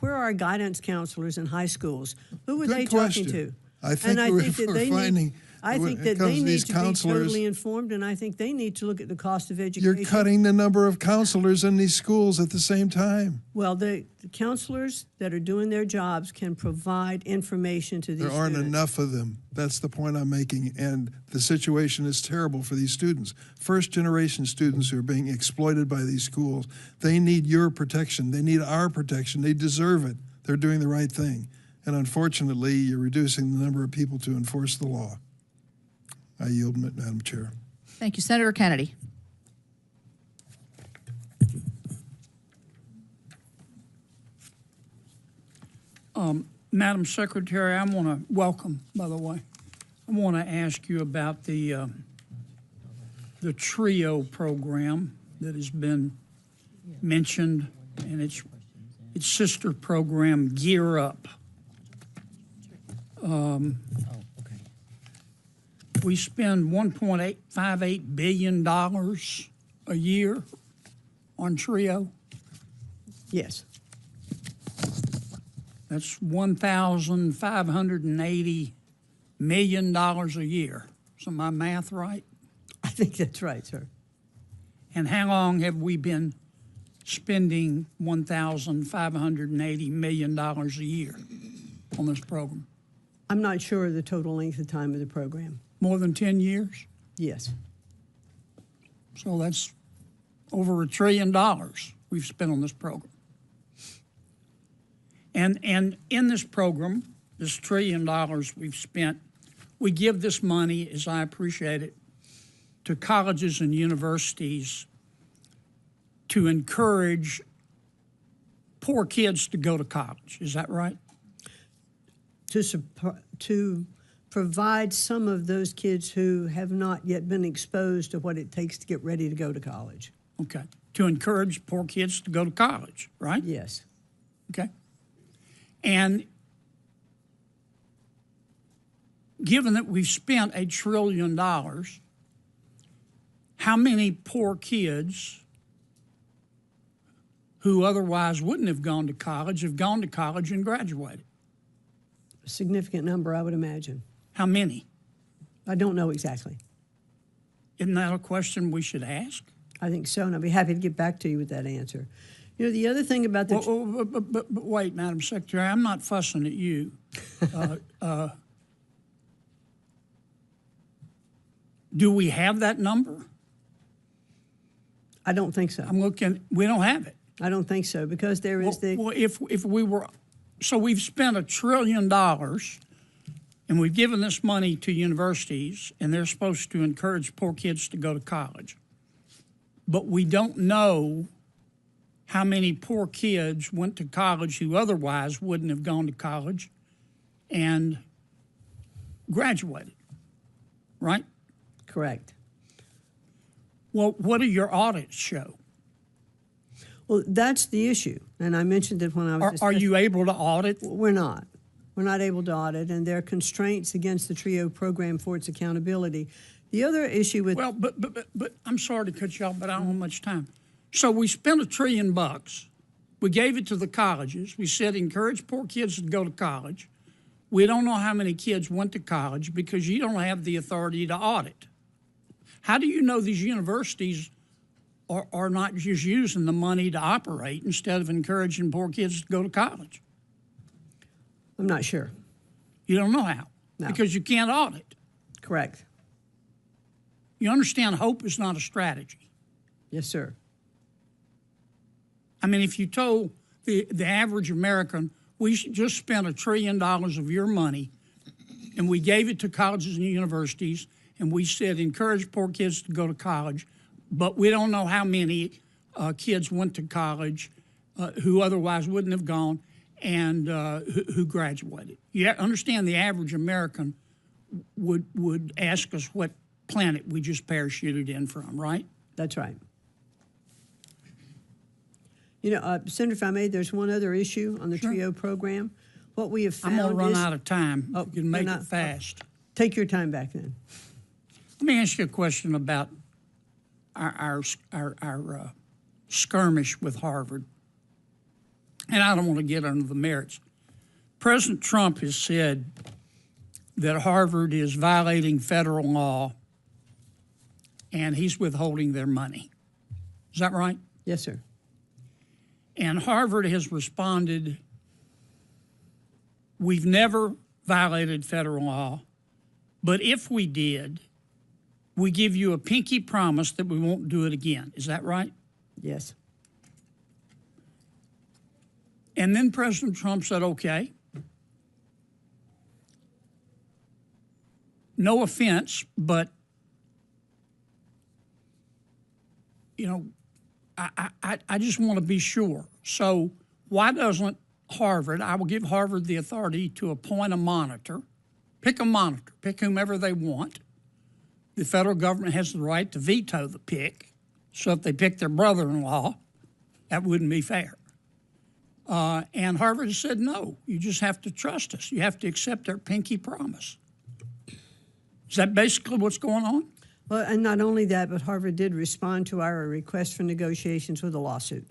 S3: our guidance counselors in high schools? Who are
S5: Good
S3: they
S5: question.
S3: talking to?
S5: I think we're finding
S3: I think that they need to be totally informed, and I think they need to look at the cost of education.
S5: You're cutting the number of counselors in these schools at the same time.
S3: Well, the counselors that are doing their jobs can provide information to these
S5: There aren't
S3: students.
S5: enough of them. That's the point I'm making. And the situation is terrible for these students. First-generation students who are being exploited by these schools, they need your protection. They need our protection. They deserve it. They're doing the right thing. And unfortunately, you're reducing the number of people to enforce the law. I yield, Madam Chair.
S1: Thank you. Senator Kennedy.
S6: Madam Secretary, I want to welcome, by the way, I want to ask you about the TRIO program that has been mentioned, and its sister program, Gear Up. We spend $1.858 billion a year on TRIO.
S3: Yes.
S6: That's $1,580 million a year. Is my math right?
S3: I think that's right, sir.
S6: And how long have we been spending $1,580 million a year on this program?
S3: I'm not sure of the total length of time of the program.
S6: More than 10 years?
S3: Yes.
S6: So that's over $1 trillion we've spent on this program. And in this program, this $1 trillion we've spent, we give this money, as I appreciate it, to colleges and universities to encourage poor kids to go to college. Is that right?
S3: To provide some of those kids who have not yet been exposed to what it takes to get ready to go to college.
S6: Okay. To encourage poor kids to go to college, right?
S3: Yes.
S6: Okay. And given that we've spent $1 trillion, how many poor kids who otherwise wouldn't have gone to college have gone to college and graduated?
S3: A significant number, I would imagine.
S6: How many?
S3: I don't know exactly.
S6: Isn't that a question we should ask?
S3: I think so, and I'll be happy to get back to you with that answer. You know, the other thing about the...
S6: But wait, Madam Secretary, I'm not fussing at you. Do we have that number?
S3: I don't think so.
S6: I'm looking, we don't have it.
S3: I don't think so, because there is
S6: Well, if we were, so we've spent $1 trillion, and we've given this money to universities, and they're supposed to encourage poor kids to go to college. But we don't know how many poor kids went to college who otherwise wouldn't have gone to college and graduated, right?
S3: Correct.
S6: Well, what do your audits show?
S3: Well, that's the issue, and I mentioned it when I was
S6: Are you able to audit?
S3: We're not. We're not able to audit, and there are constraints against the TRIO program for its accountability. The other issue with...
S6: Well, but I'm sorry to cut you off, but I don't have much time. So we spent $1 trillion. We gave it to the colleges. We said encourage poor kids to go to college. We don't know how many kids went to college because you don't have the authority to audit. How do you know these universities are not just using the money to operate instead of encouraging poor kids to go to college?
S3: I'm not sure.
S6: You don't know how?
S3: No.
S6: Because you can't audit.
S3: Correct.
S6: You understand hope is not a strategy.
S3: Yes, sir.
S6: I mean, if you told the average American, we just spent $1 trillion of your money and we gave it to colleges and universities and we said encourage poor kids to go to college, but we don't know how many kids went to college who otherwise wouldn't have gone and who graduated. You understand the average American would ask us what planet we just parachuted in from, right?
S3: That's right. You know, Senator, if I may, there's one other issue on the
S6: Sure.
S3: TRIO program. what we have
S6: I'm
S3: found
S6: gonna run
S3: is...
S6: out of time.
S3: Oh,
S6: You can make
S3: you're
S6: it
S3: not-
S6: fast.
S3: Take your time back then.
S6: Let me ask you a question about our skirmish with Harvard. And I don't want to get into the merits. President Trump has said that Harvard is violating federal law and he's withholding their money. Is that right?
S3: Yes, sir.
S6: And Harvard has responded, we've never violated federal law, but if we did, we give you a pinky promise that we won't do it again. Is that right?
S3: Yes.
S6: And then President Trump said, okay, no offense, but, you know, I just want to be sure. So why doesn't Harvard, I will give Harvard the authority to appoint a monitor, pick whomever they want. The federal government has the right to veto the pick. So if they pick their brother-in-law, that wouldn't be fair. And Harvard has said, no, you just have to trust us. You have to accept our pinky promise. Is that basically what's going on?
S3: Well, and not only that, but Harvard did respond to our request for negotiations with a lawsuit.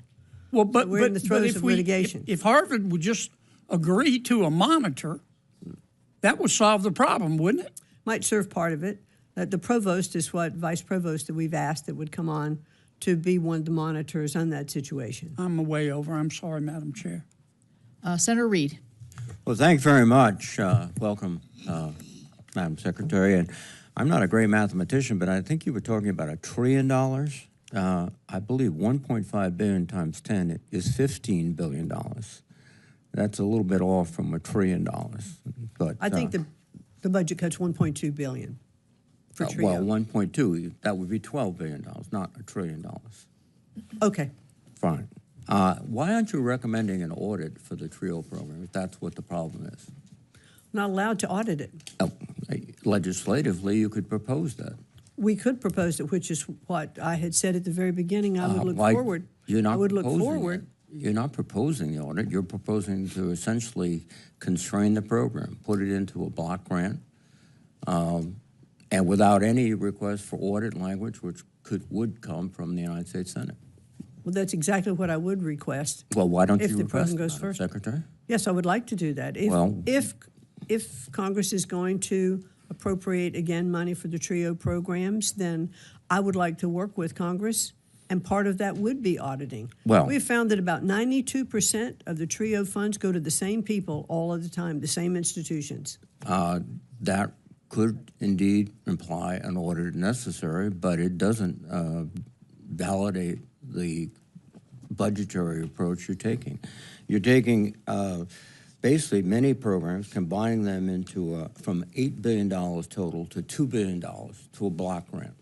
S6: Well, but,
S3: we're in the throes
S6: if
S3: of litigation.
S6: If Harvard would just agree to a monitor, that would solve the problem, wouldn't it?
S3: Might serve part of it. The provost is what vice provost that we've asked that would come on to be one of the monitors on that situation.
S6: I'm way over. I'm sorry, Madam Chair.
S1: Senator Reed.
S7: Well, thanks very much. Welcome, Madam Secretary. And I'm not a great mathematician, but I think you were talking about $1 trillion. I believe 1.5 billion times 10 is $15 billion. That's a little bit off from $1 trillion. But
S3: I think the budget cuts $1.2 billion for TRIO.
S7: well, 1.2, that would be $12 billion, not $1 trillion.
S3: Okay.
S7: Fine. Why aren't you recommending an audit for the TRIO program if that's what the problem is?
S3: Not allowed to audit it.
S7: Oh, legislatively, you could propose that.
S3: We could propose it, which is what I had said at the very beginning. I would look forward.
S7: You're not
S3: I would look
S7: proposing
S3: forward.
S7: it. You're not proposing the audit. You're proposing to essentially constrain the program, put it into a block grant, and without any request for audit language, which would come from the United States Senate.
S3: Well, that's exactly what I would request.
S7: Well, why don't
S3: If
S7: you
S3: the
S7: request
S3: president goes
S7: Madam
S3: first.
S7: Secretary?
S3: Yes, I would like to do that. If Congress is going to appropriate, again, money for the TRIO programs, then I would like to work with Congress, and part of that would be auditing.
S7: Well-
S3: We've found that about 92% of the TRIO funds go to the same people all of the time, the same institutions.
S7: That could indeed imply an audit necessary, but it doesn't validate the budgetary approach you're taking. You're taking basically many programs, combining them into from $8 billion total to $2 billion to a block grant.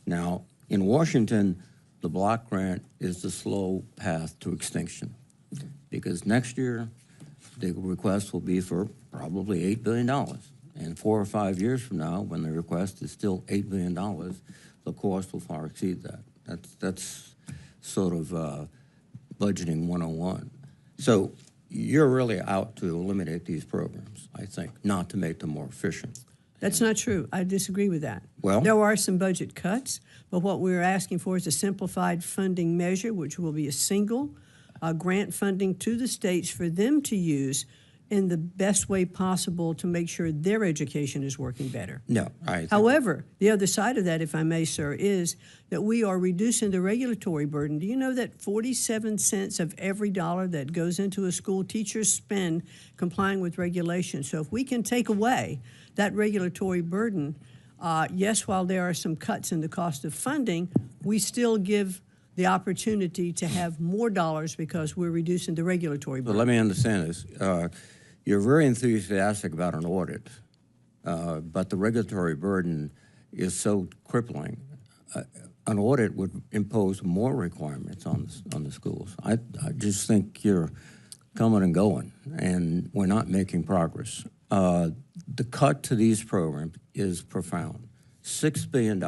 S7: Now, in Washington, the block grant is the slow path to extinction because next year the request will be for probably $8 billion. And 4 or 5 years from now, when the request is still $8 billion, the cost will far exceed that. That's sort of budgeting 101. So you're really out to eliminate these programs, I think, not to make them more efficient.
S3: That's not true. I disagree with that.
S7: Well-
S3: there are some budget cuts, but what we're asking for is a simplified funding measure, which will be a single grant funding to the states for them to use in the best way possible to make sure their education is working better.
S7: No, I think
S3: However, the other side of that, if I may, sir, is that we are reducing the regulatory burden. Do you know that 47 cents of every dollar that goes into a school, teachers spend complying with regulations? So if we can take away that regulatory burden, yes, while there are some cuts in the cost of funding, we still give the opportunity to have more dollars because we're reducing the regulatory
S7: But
S3: burden.
S7: let me understand this. You're very enthusiastic about an audit, but the regulatory burden is so crippling. An audit would impose more requirements on the schools. I just think you're coming and going, and we're not making progress. The cut to these programs is profound, $6 billion.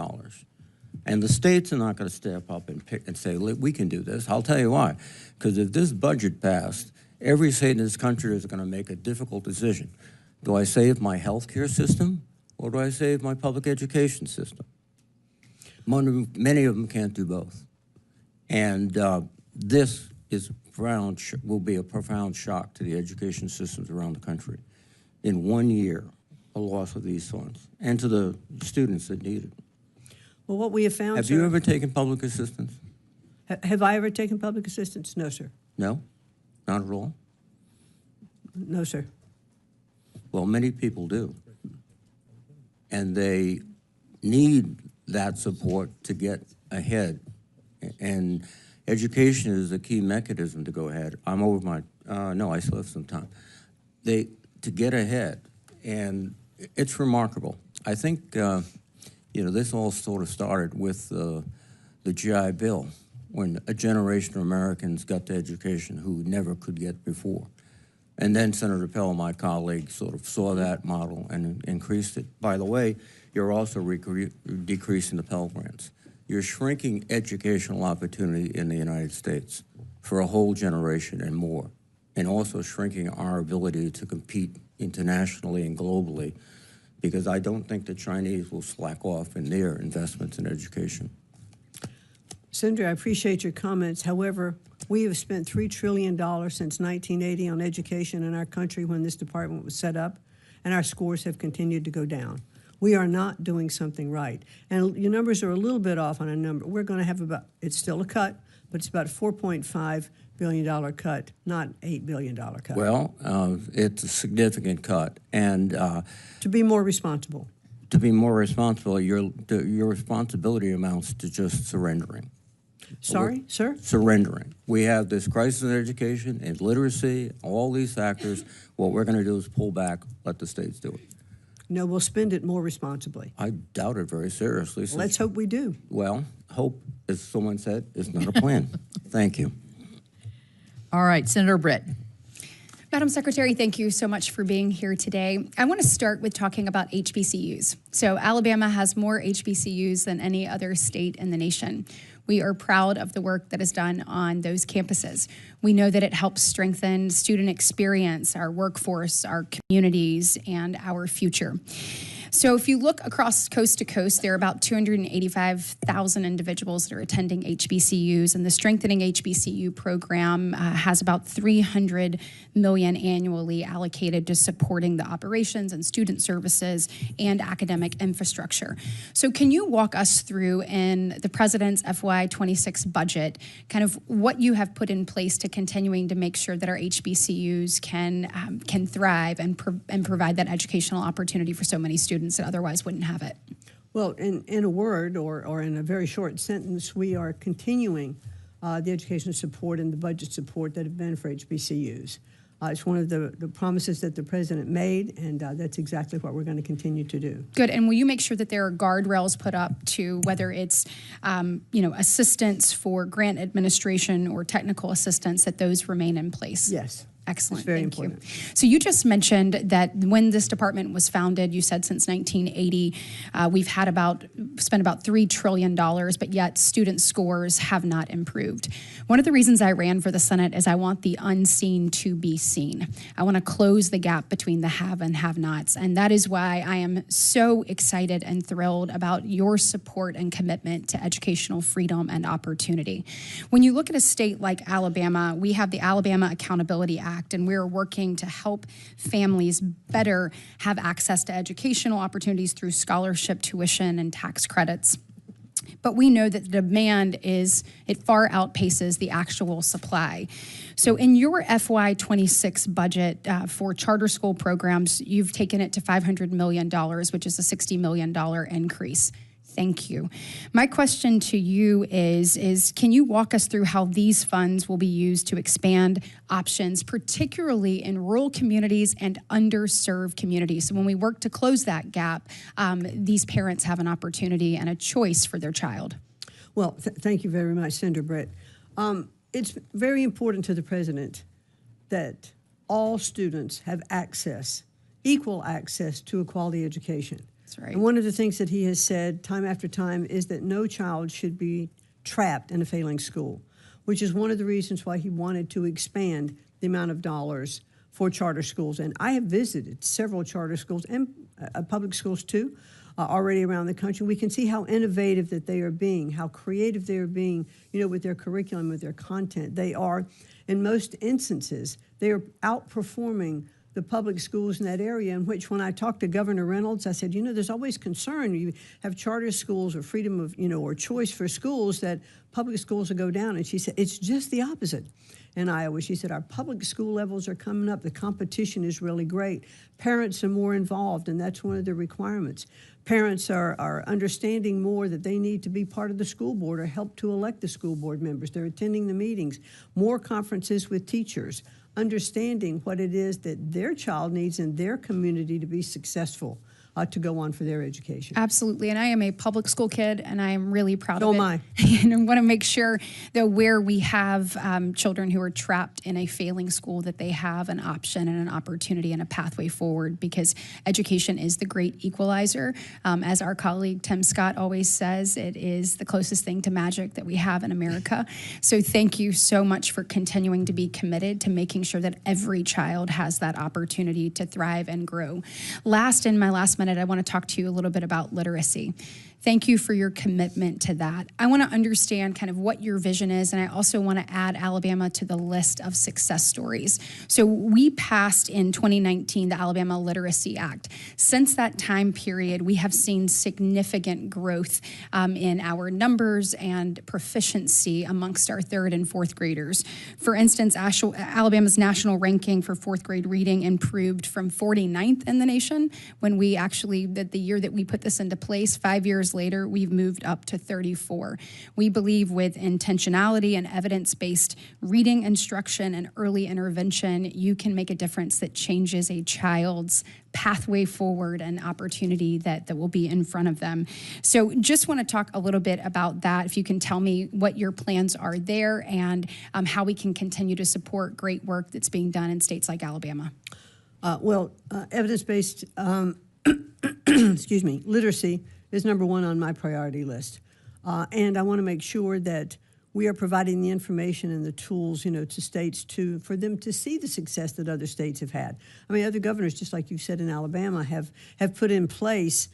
S7: And the states are not going to step up and say, we can do this. I'll tell you why. Because if this budget passed Every state in this country is going to make a difficult decision. Do I save my health care system, or do I save my public education system? Many of them can't do both. And this is will be a profound shock to the education systems around the country. In 1 year, a loss of these funds, and to the students that need it.
S3: Well, what we have found,
S7: Have
S3: sir,
S7: you ever taken public assistance?
S3: Have I ever taken public assistance? No, sir.
S7: No? Not at all?
S3: No, sir.
S7: Well, many people do. And they need that support to get ahead. And education is a key mechanism to go ahead. I'm over my, no, I still have some time. To get ahead, and it's remarkable. I think, this all sort of started with the GI Bill, when a generation of Americans got to education who never could get before. And then Senator Pell, my colleague, sort of saw that model and increased it. By the way, you're also decreasing the Pell Grants. You're shrinking educational opportunity in the United States for a whole generation and more, and also shrinking our ability to compete internationally and globally, because I don't think the Chinese will slack off in their investments in education.
S3: Senator, I appreciate your comments. However, we have spent $3 trillion since 1980 on education in our country when this department was set up, and our scores have continued to go down. We are not doing something right. And your numbers are a little bit off on a number. We're going to have it's still a cut, but it's about a $4.5 billion cut, not $8 billion cut.
S7: Well, it's a significant cut. And
S3: to be more responsible.
S7: To be more responsible, your responsibility amounts to just surrendering.
S3: Sorry, sir?
S7: Surrendering. We have this crisis in education and literacy, all these factors. What we're going to do is pull back, let the states do it.
S3: No, we'll spend it more responsibly.
S7: I doubt it very seriously.
S3: Let's hope we do.
S7: Well, hope, as someone said, is not a plan. Thank you.
S1: All right, Senator Britt.
S8: Madam Secretary, thank you so much for being here today. I want to start with talking about HBCUs. So Alabama has more HBCUs than any other state in the nation. We are proud of the work that is done on those campuses. We know that it helps strengthen student experience, our workforce, our communities, and our future. So if you look across coast to coast, there are about 285,000 individuals that are attending HBCUs, and the Strengthening HBCU program has about $300 million annually allocated to supporting the operations and student services and academic infrastructure. So can you walk us through in the President's FY26 budget kind of what you have put in place to continuing to make sure that our HBCUs can thrive and provide that educational opportunity for so many students that otherwise wouldn't have it?
S3: Well, in a word or in a very short sentence, we are continuing the education support and the budget support that have been for HBCUs. It's one of the promises that the President made, and that's exactly what we're going to continue to do.
S8: Good. And will you make sure that there are guardrails put up to whether it's, assistance for grant administration or technical assistance, that those remain in place?
S3: Yes.
S8: Excellent.
S3: It's very
S8: Thank
S3: important.
S8: you. So you just mentioned that when this department was founded, you said since 1980, we've spent about $3 trillion, but yet student scores have not improved. One of the reasons I ran for the Senate is I want the unseen to be seen. I want to close the gap between the have and have-nots, and that is why I am so excited and thrilled about your support and commitment to educational freedom and opportunity. When you look at a state like Alabama, we have the Alabama Accountability Act, and we're working to help families better have access to educational opportunities through scholarship, tuition, and tax credits. But we know that the demand it far outpaces the actual supply. So in your FY26 budget for charter school programs, you've taken it to $500 million, which is a $60 million increase. Thank you. My question to you is can you walk us through how these funds will be used to expand options, particularly in rural communities and underserved communities? So when we work to close that gap, these parents have an opportunity and a choice for their child.
S3: Well, thank you very much, Senator Britt. It's very important to the President that all students have equal access to a quality education.
S8: That's right.
S3: And one of the things that he has said time after time is that no child should be trapped in a failing school, which is one of the reasons why he wanted to expand the amount of dollars for charter schools. And I have visited several charter schools and public schools too, already around the country. We can see how innovative that they are being, how creative they are being, with their curriculum, with their content. They are, in most instances, they are outperforming the public schools in that area, in which when I talked to Governor Reynolds, I said, there's always concern. You have charter schools or freedom of, or choice for schools, that public schools will go down. And she said, it's just the opposite in Iowa. She said, our public school levels are coming up. The competition is really great. Parents are more involved, and that's one of the requirements. Parents are understanding more that they need to be part of the school board or help to elect the school board members. They're attending the meetings, more conferences with teachers, understanding what it is that their child needs in their community to be successful, to go on for their education.
S8: Absolutely, and I am a public school kid, and I am really proud
S3: So
S8: of it.
S3: am I.
S8: And I want to make sure that where we have children who are trapped in a failing school, that they have an option and an opportunity and a pathway forward, because education is the great equalizer. As our colleague Tim Scott always says, it is the closest thing to magic that we have in America. So thank you so much for continuing to be committed to making sure that every child has that opportunity to thrive and grow. In my last minute, I want to talk to you a little bit about literacy. Thank you for your commitment to that. I want to understand kind of what your vision is, and I also want to add Alabama to the list of success stories. So we passed in 2019 the Alabama Literacy Act. Since that time period, we have seen significant growth in our numbers and proficiency amongst our third and fourth graders. For instance, Alabama's national ranking for fourth grade reading improved from 49th in the nation when we actually, the year that we put this into place, 5 years later, we've moved up to 34. We believe with intentionality and evidence-based reading instruction and early intervention, you can make a difference that changes a child's pathway forward and opportunity that will be in front of them. So just want to talk a little bit about that. If you can tell me what your plans are there and how we can continue to support great work that's being done in states like Alabama.
S3: Evidence-based literacy is number one on my priority list. And I want to make sure that we are providing the information and the tools, to states for them to see the success that other states have had. I mean, other governors, just like you said in Alabama, have put in place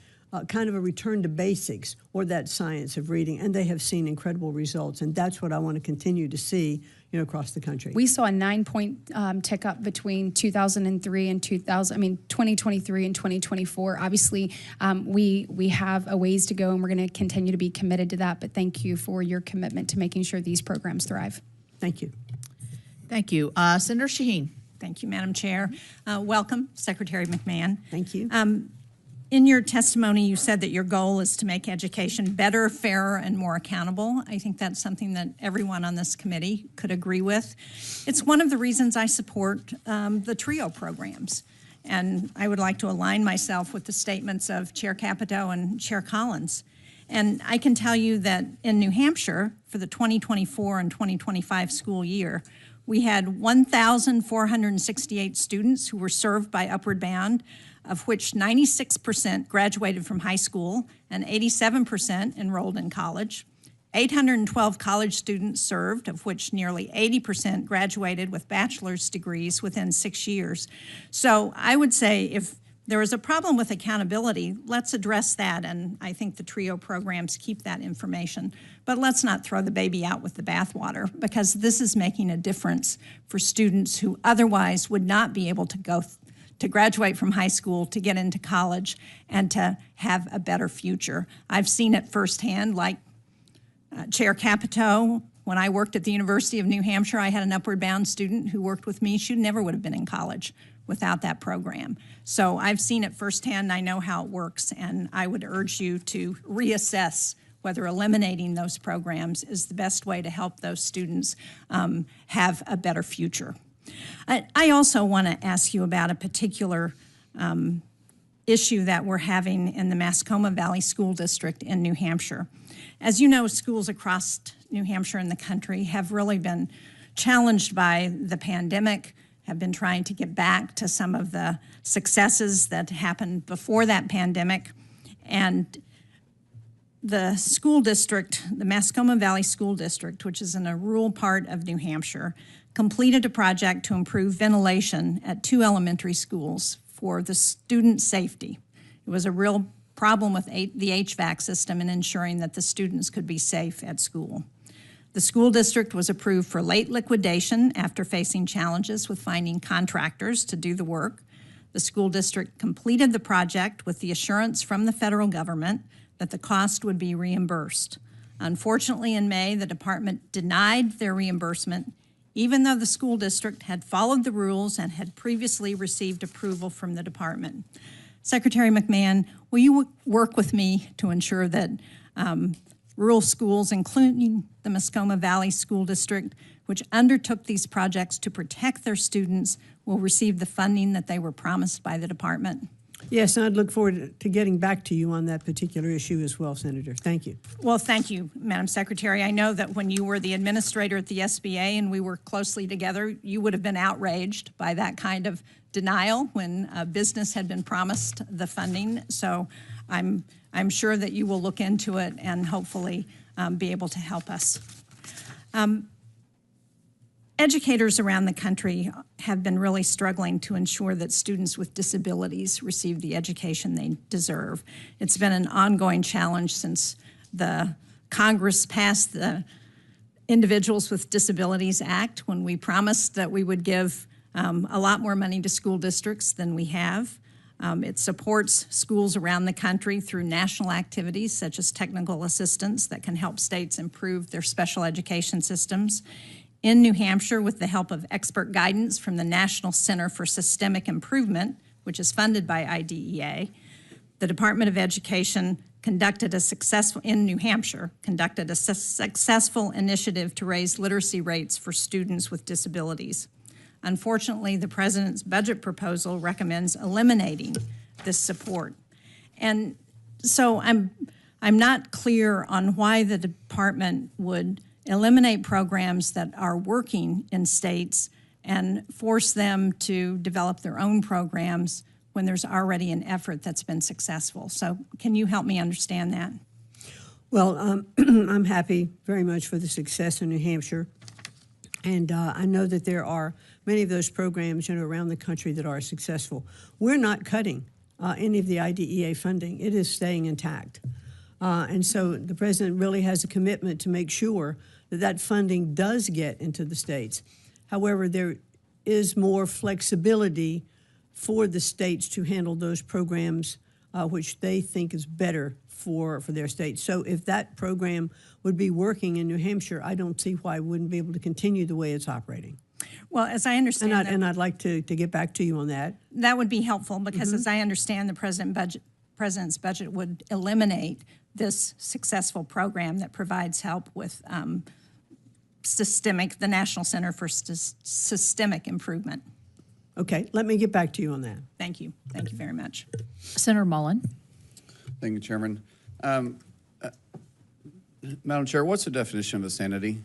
S3: kind of a return to basics, or that science of reading, and they have seen incredible results. And that's what I want to continue to see, across the country.
S8: We saw a 9-point tick up between 2003 and 2023 and 2024. Obviously, we have a ways to go, and we're going to continue to be committed to that. But thank you for your commitment to making sure these programs thrive.
S3: Thank you.
S1: Thank you. Senator Shaheen.
S9: Thank you, Madam Chair. Welcome, Secretary McMahon.
S3: Thank you.
S9: In your testimony, you said that your goal is to make education better, fairer, and more accountable. I think that's something that everyone on this committee could agree with. It's one of the reasons I support the TRIO programs. And I would like to align myself with the statements of Chair Capito and Chair Collins. And I can tell you that in New Hampshire, for the 2024 and 2025 school year, we had 1,468 students who were served by Upward Bound, of which 96% graduated from high school and 87% enrolled in college. 812 college students served, of which nearly 80% graduated with bachelor's degrees within 6 years. So I would say if there is a problem with accountability, let's address that, and I think the TRIO programs keep that information. But let's not throw the baby out with the bathwater, because this is making a difference for students who otherwise would not be able to to graduate from high school, to get into college, and to have a better future. I've seen it firsthand, like Chair Capito. When I worked at the University of New Hampshire, I had an Upward Bound student who worked with me. She never would have been in college without that program. So I've seen it firsthand, and I know how it works, and I would urge you to reassess whether eliminating those programs is the best way to help those students have a better future. I also want to ask you about a particular issue that we're having in the Mascoma Valley School District in New Hampshire. As you know, schools across New Hampshire and the country have really been challenged by the pandemic, have been trying to get back to some of the successes that happened before that pandemic. And the school district, the Mascoma Valley School District, which is in a rural part of New Hampshire, completed a project to improve ventilation at 2 elementary schools for the student safety. It was a real problem with the HVAC system in ensuring that the students could be safe at school. The school district was approved for late liquidation after facing challenges with finding contractors to do the work. The school district completed the project with the assurance from the federal government that the cost would be reimbursed. Unfortunately, in May, the department denied their reimbursement, even though the school district had followed the rules and had previously received approval from the department. Secretary McMahon, will you work with me to ensure that rural schools, including the Muskoma Valley School District, which undertook these projects to protect their students, will receive the funding that they were promised by the department?
S3: Yes, and I'd look forward to getting back to you on that particular issue as well, Senator. Thank you.
S9: Well, thank you, Madam Secretary. I know that when you were the administrator at the SBA and we worked closely together, you would have been outraged by that kind of denial when a business had been promised the funding. So I'm sure that you will look into it and hopefully be able to help us. Educators around the country have been really struggling to ensure that students with disabilities receive the education they deserve. It's been an ongoing challenge since the Congress passed the Individuals with Disabilities Act, when we promised that we would give a lot more money to school districts than we have. It supports schools around the country through national activities such as technical assistance that can help states improve their special education systems. In New Hampshire, with the help of expert guidance from the National Center for Systemic Improvement, which is funded by IDEA, the Department of Education conducted a successful initiative to raise literacy rates for students with disabilities. Unfortunately, the President's budget proposal recommends eliminating this support. And so I'm not clear on why the department would eliminate programs that are working in states and force them to develop their own programs when there's already an effort that's been successful. So can you help me understand that?
S3: Well, I'm happy very much for the success in New Hampshire. And I know that there are many of those programs around the country that are successful. We're not cutting any of the IDEA funding. It is staying intact. And so the president really has a commitment to make sure that that funding does get into the states. However, there is more flexibility for the states to handle those programs which they think is better for their states. So if that program would be working in New Hampshire, I don't see why it wouldn't be able to continue the way it's operating.
S9: Well, as I understand
S3: and I'd like to get back to you on that.
S9: That would be helpful because as I understand the president's budget would eliminate this successful program that provides help with the National Center for Systemic Improvement.
S3: Okay, let me get back to you on that.
S9: Thank you. Thank you very much.
S1: Senator Mullen.
S10: Thank you, Chairman. Madam Chair, what's the definition of insanity?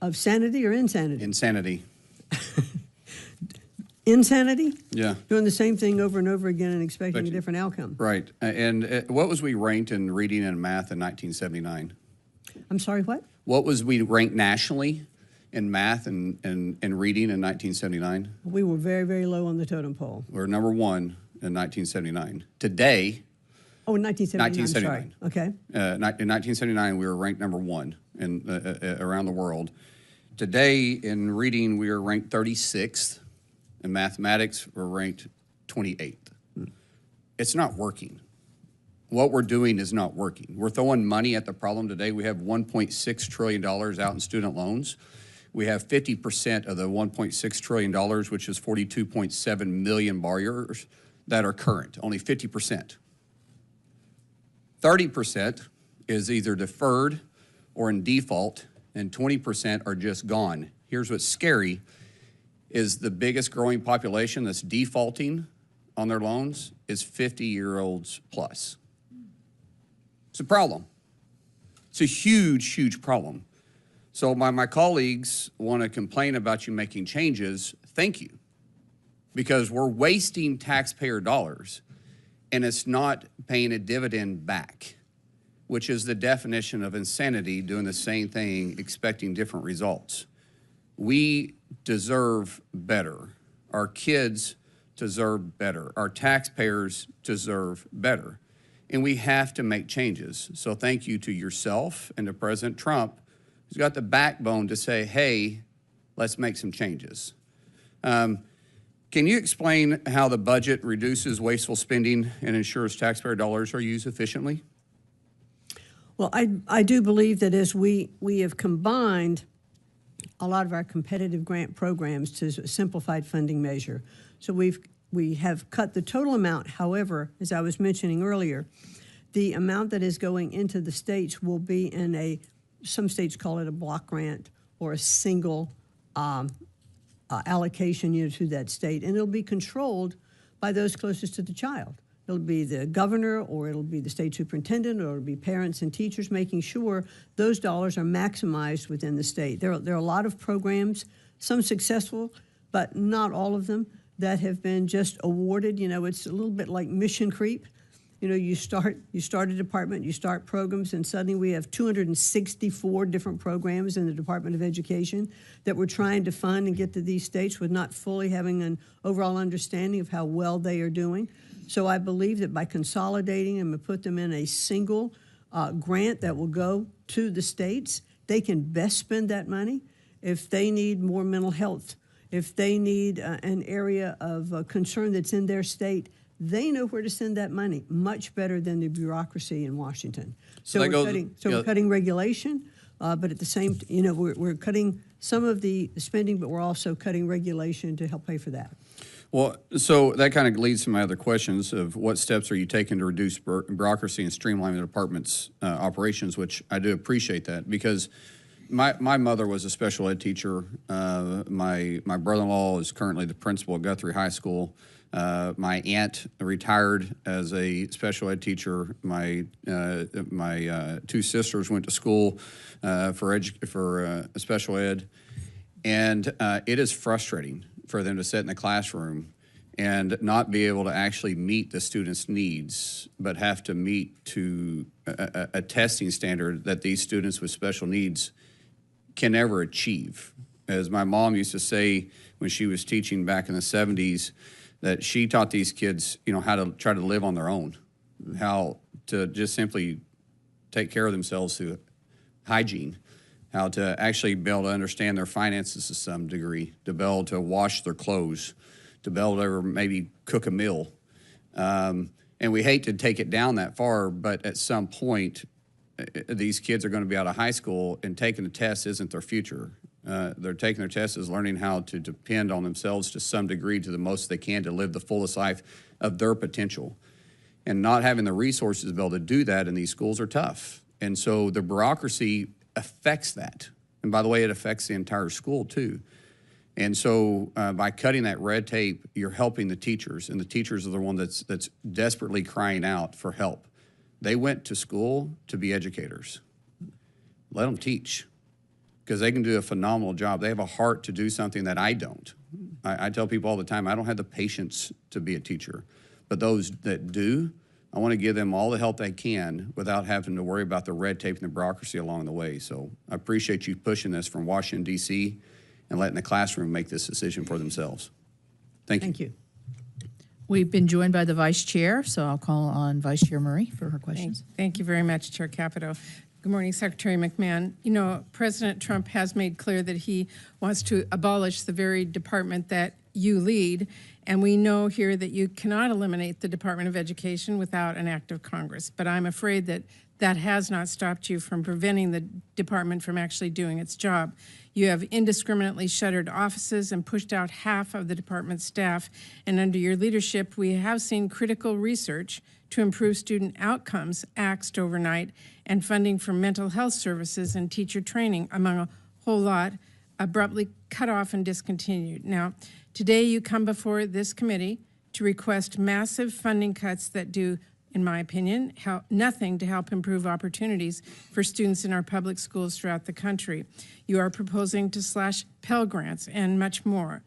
S3: Of sanity or insanity?
S10: Insanity.
S3: Insanity?
S10: Yeah.
S3: Doing the same thing over and over again and expecting a different outcome.
S10: Right. And what was we ranked in reading and math in 1979?
S3: I'm sorry, what?
S10: What was we ranked nationally in math and reading in 1979?
S3: We were very, very low on the totem pole.
S10: We were number one in 1979. Today.
S3: Oh, in 1979.
S10: 1979.
S3: Sorry. Okay.
S10: In 1979, we were ranked number one around the world. Today, in reading, we are ranked 36th. In mathematics, we're ranked 28th. It's not working. What we're doing is not working. We're throwing money at the problem today. We have $1.6 trillion out in student loans. We have 50% of the $1.6 trillion, which is 42.7 million borrowers, that are current, only 50%. 30% is either deferred or in default, and 20% are just gone. Here's what's scary, is the biggest growing population that's defaulting on their loans is 50-year-olds plus. It's a problem. It's a huge, huge problem. So my colleagues want to complain about you making changes. Thank you. Because we're wasting taxpayer dollars and it's not paying a dividend back, which is the definition of insanity, doing the same thing, expecting different results. We deserve better. Our kids deserve better. Our taxpayers deserve better. And we have to make changes. So thank you to yourself and to President Trump, who's got the backbone to say, hey, let's make some changes. Can you explain how the budget reduces wasteful spending and ensures taxpayer dollars are used efficiently?
S3: Well, I do believe that as we have combined a lot of our competitive grant programs to a simplified funding measure. So we have cut the total amount. However, as I was mentioning earlier, the amount that is going into the states will be in some states call it a block grant or a single allocation to that state, and it'll be controlled by those closest to the child. It'll be the governor, or it'll be the state superintendent, or it'll be parents and teachers making sure those dollars are maximized within the state. There are a lot of programs, some successful, but not all of them, that have been just awarded. It's a little bit like mission creep. You start a department, you start programs, and suddenly we have 264 different programs in the Department of Education that we're trying to fund and get to these states with not fully having an overall understanding of how well they are doing. So I believe that by consolidating them and put them in a single grant that will go to the states, they can best spend that money. If they need more mental health, if they need an area of concern that's in their state, they know where to send that money much better than the bureaucracy in Washington. So we're cutting regulation, but at the same, we're cutting some of the spending, but we're also cutting regulation to help pay for that.
S10: Well, so that kind of leads to my other questions of what steps are you taking to reduce bureaucracy and streamline the department's operations, which I do appreciate that, because my mother was a special ed teacher. My brother-in-law is currently the principal at Guthrie High School. My aunt retired as a special ed teacher. My two sisters went to school for special ed, and it is frustrating for them to sit in the classroom and not be able to actually meet the students' needs, but have to meet to a testing standard that these students with special needs can never achieve. As my mom used to say when she was teaching back in the 70s, that she taught these kids, how to try to live on their own, how to just simply take care of themselves through hygiene, how to actually be able to understand their finances to some degree, to be able to wash their clothes, to be able to maybe cook a meal. And we hate to take it down that far, but at some point, these kids are going to be out of high school, and taking the test isn't their future. They're taking their tests as learning how to depend on themselves to some degree, to the most they can, to live the fullest life of their potential. And not having the resources to be able to do that in these schools are tough. And so the bureaucracy affects that. And by the way, it affects the entire school too. And so by cutting that red tape, you're helping the teachers, and the teachers are the one that's desperately crying out for help. They went to school to be educators. Let them teach, because they can do a phenomenal job. They have a heart to do something that I don't. I tell people all the time, I don't have the patience to be a teacher. But those that do, I want to give them all the help they can without having to worry about the red tape and the bureaucracy along the way. So I appreciate you pushing this from Washington, D.C., and letting the classroom make this decision for themselves. Thank you.
S3: Thank you.
S1: We've been joined by the Vice Chair, so I'll call on Vice Chair Murray for her questions.
S11: Thank you very much, Chair Capito. Good morning, Secretary McMahon. President Trump has made clear that he wants to abolish the very department that you lead, and we know here that you cannot eliminate the Department of Education without an act of Congress. But I'm afraid that that has not stopped you from preventing the department from actually doing its job. You have indiscriminately shuttered offices and pushed out half of the department's staff, and under your leadership, we have seen critical research to improve student outcomes axed overnight, and funding for mental health services and teacher training, among a whole lot, abruptly cut off and discontinued. Now, today you come before this committee to request massive funding cuts that do, in my opinion, nothing to help improve opportunities for students in our public schools throughout the country. You are proposing to slash Pell Grants and much more.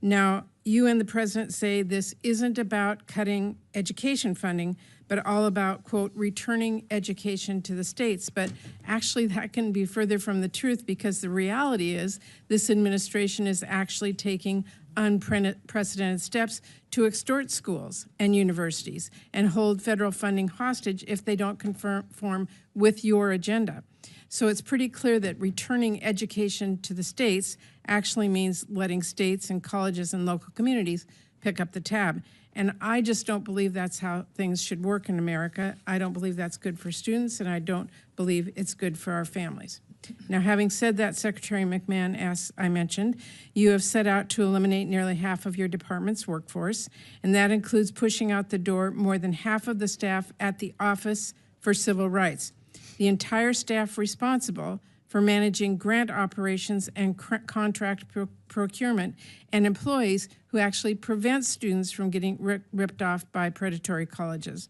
S11: Now, you and the president say this isn't about cutting education funding, but all about, quote, returning education to the states. But actually, that can be further from the truth, because the reality is this administration is actually taking unprecedented steps to extort schools and universities and hold federal funding hostage if they don't conform with your agenda. So it's pretty clear that returning education to the states actually means letting states and colleges and local communities pick up the tab. And I just don't believe that's how things should work in America. I don't believe that's good for students, and I don't believe it's good for our families. Now, having said that, Secretary McMahon, as I mentioned, you have set out to eliminate nearly half of your department's workforce, and that includes pushing out the door more than half of the staff at the Office for Civil Rights. The entire staff responsible for managing grant operations and contract procurement, and employees who actually prevent students from getting ripped off by predatory colleges.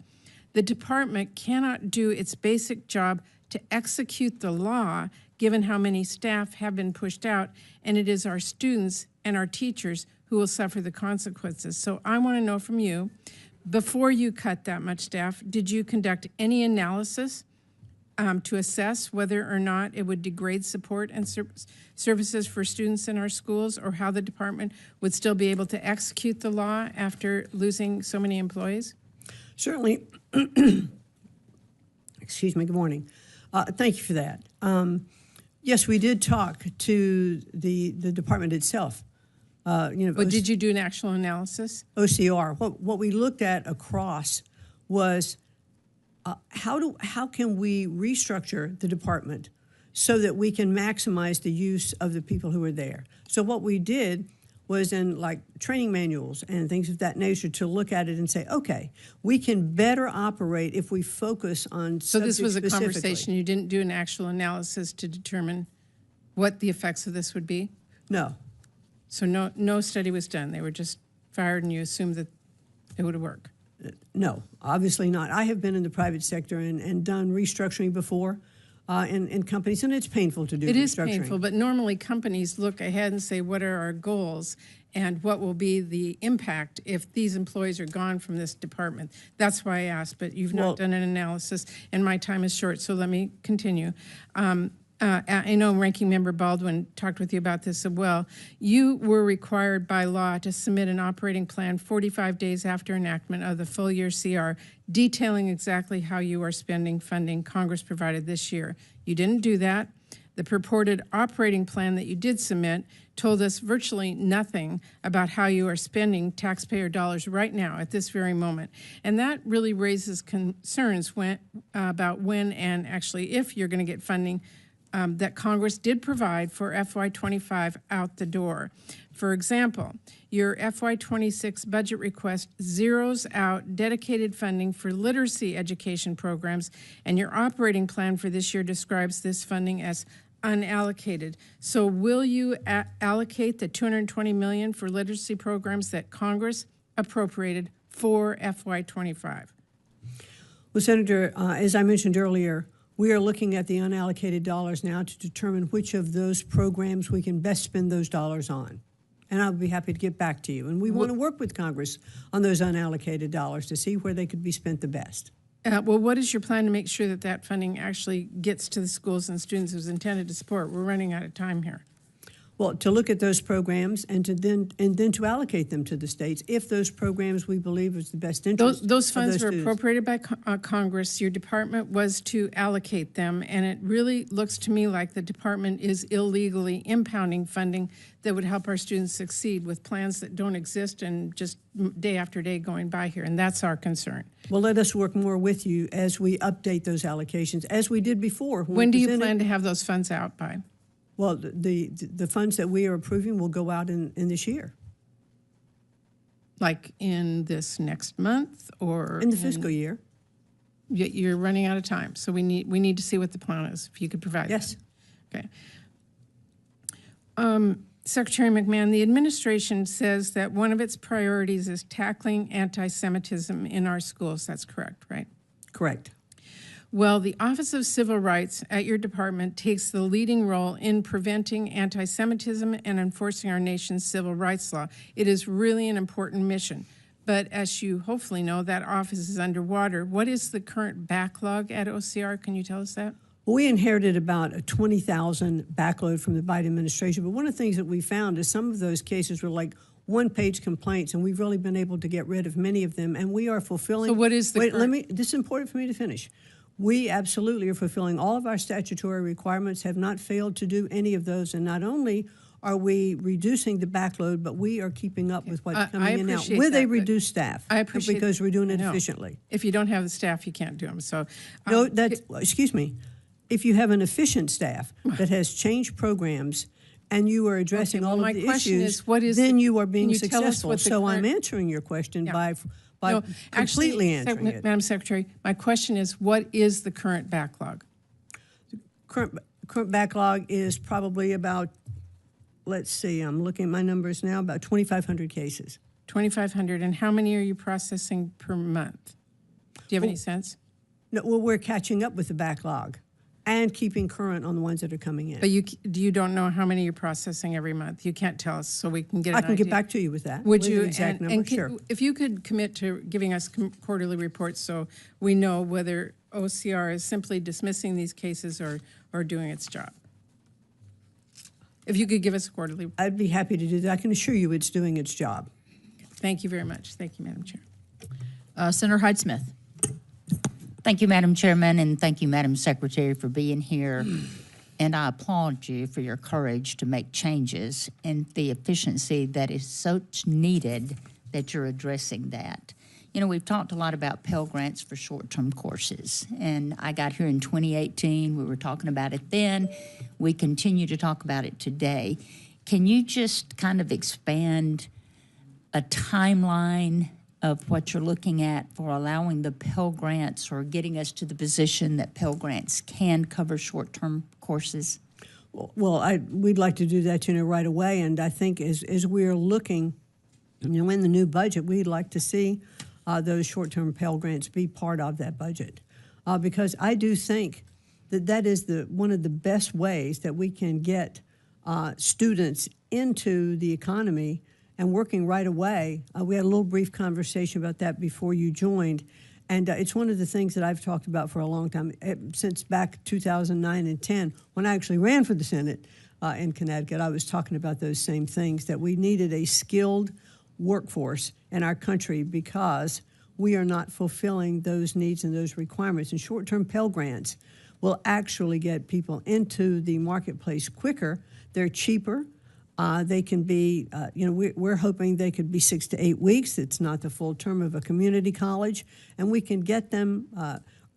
S11: The department cannot do its basic job to execute the law, given how many staff have been pushed out, and it is our students and our teachers who will suffer the consequences. So I want to know from you, before you cut that much staff, did you conduct any analysis to assess whether or not it would degrade support and services for students in our schools, or how the department would still be able to execute the law after losing so many employees?
S3: Certainly. Excuse me, good morning. Thank you for that. Yes, we did talk to the department itself.
S11: But did you do an actual analysis?
S3: OCR. What we looked at across was how can we restructure the department so that we can maximize the use of the people who are there. So what we did was in like training manuals and things of that nature to look at it and say, okay, we can better operate if we focus on
S11: So this was a
S3: specifically.
S11: conversation. You didn't do an actual analysis to determine what the effects of this would be?
S3: No.
S11: So no study was done. They were just fired, and you assumed that it would work?
S3: No, obviously not. I have been in the private sector and done restructuring before in companies, and it's painful to do
S11: It
S3: restructuring.
S11: is painful, but normally companies look ahead and say, what are our goals and what will be the impact if these employees are gone from this department? That's why I asked, but you've not done an analysis, and my time is short, so let me continue. I know Ranking Member Baldwin talked with you about this as well. You were required by law to submit an operating plan 45 days after enactment of the full year CR, detailing exactly how you are spending funding Congress provided this year. You didn't do that. The purported operating plan that you did submit told us virtually nothing about how you are spending taxpayer dollars right now at this very moment. And that really raises concerns about when and actually if you're going to get funding that Congress did provide for FY25 out the door. For example, your FY26 budget request zeroes out dedicated funding for literacy education programs, and your operating plan for this year describes this funding as unallocated. So will you allocate the $220 million for literacy programs that Congress appropriated for FY25?
S3: Well, Senator, as I mentioned earlier, we are looking at the unallocated dollars now to determine which of those programs we can best spend those dollars on. And I'll be happy to get back to you. And we want to work with Congress on those unallocated dollars to see where they could be spent the best.
S11: Well, what is your plan to make sure that that funding actually gets to the schools and students it was intended to support? We're running out of time here.
S3: Well, to look at those programs and then to allocate them to the states if those programs we believe is the best interest.
S11: Those funds
S3: of those
S11: were
S3: students.
S11: appropriated by Congress. Your department was to allocate them, and it really looks to me like the department is illegally impounding funding that would help our students succeed with plans that don't exist and just day after day going by here, and that's our concern.
S3: Well, let us work more with you as we update those allocations, as we did before.
S11: When do you plan to have those funds out by?
S3: Well, the funds that we are approving will go out in this year.
S11: Like in this next month, or
S3: in the fiscal year?
S11: You're running out of time, so we need to see what the plan is. If you could provide.
S3: Yes.
S11: That. Okay. Secretary McMahon, the administration says that one of its priorities is tackling anti-Semitism in our schools. That's correct, right?
S3: Correct.
S11: Well, the Office of Civil Rights at your department takes the leading role in preventing anti-Semitism and enforcing our nation's civil rights law. It is really an important mission. But as you hopefully know, that office is underwater. What is the current backlog at OCR? Can you tell us that?
S3: We inherited about a 20,000 backload from the Biden administration, but one of the things that we found is some of those cases were like one-page complaints, and we've really been able to get rid of many of them, and we are fulfilling.
S11: So what is the
S3: Wait,
S11: current?
S3: this is important for me to finish. We absolutely are fulfilling all of our statutory requirements, have not failed to do any of those, and not only are we reducing the backload, but we are keeping up with what's coming in now
S11: appreciate
S3: with
S11: that,
S3: a
S11: but
S3: reduced staff.
S11: I appreciate
S3: because
S11: that.
S3: we're doing
S11: I
S3: it
S11: know.
S3: efficiently.
S11: If you don't have the staff, you can't do them. So,
S3: No, that's, excuse me. If you have an efficient staff that has changed programs and you are addressing
S11: Okay, well,
S3: all
S11: my
S3: of the
S11: question
S3: issues,
S11: is, what is
S3: then
S11: the-
S3: you are
S11: can
S3: being
S11: you tell us
S3: successful.
S11: what the
S3: So I'm
S11: current-
S3: answering your question
S11: Yeah.
S3: by
S11: no,
S3: completely
S11: actually,
S3: answering it.
S11: Madam Secretary, my question is, what is the current backlog?
S3: Current backlog is probably about, let's see, I'm looking at my numbers now, about 2,500 cases.
S11: 2,500. And how many are you processing per month? Do you have any sense?
S3: No, well, we're catching up with the backlog and keeping current on the ones that are coming in.
S11: But you don't know how many you're processing every month. You can't tell us, so we can get an
S3: I can
S11: idea.
S3: get back to you with that.
S11: Would
S3: with
S11: you?
S3: an exact number?
S11: And
S3: Sure.
S11: if you could commit to giving us quarterly reports so we know whether OCR is simply dismissing these cases or doing its job. If you could give us a quarterly.
S3: I'd be happy to do that. I can assure you it's doing its job.
S11: Thank you very much. Thank you, Madam Chair.
S1: Senator Hyde-Smith.
S12: Thank you, Madam Chairman, and thank you, Madam Secretary, for being here. And I applaud you for your courage to make changes and the efficiency that is so needed that you're addressing that. You know, we've talked a lot about Pell Grants for short-term courses, and I got here in 2018. We were talking about it then. We continue to talk about it today. Can you just kind of expand a timeline of what you're looking at for allowing the Pell Grants or getting us to the position that Pell Grants can cover short-term courses?
S3: Well, we'd like to do that, right away. And I think as we're looking, in the new budget, we'd like to see those short-term Pell Grants be part of that budget. Because I do think that is one of the best ways that we can get students into the economy and working right away. We had a little brief conversation about that before you joined. And it's one of the things that I've talked about for a long time, since back 2009 and 10, when I actually ran for the Senate in Connecticut. I was talking about those same things, that we needed a skilled workforce in our country because we are not fulfilling those needs and those requirements. And short-term Pell Grants will actually get people into the marketplace quicker. They're cheaper. They can be, we're hoping they could be 6 to 8 weeks. It's not the full term of a community college. And we can get them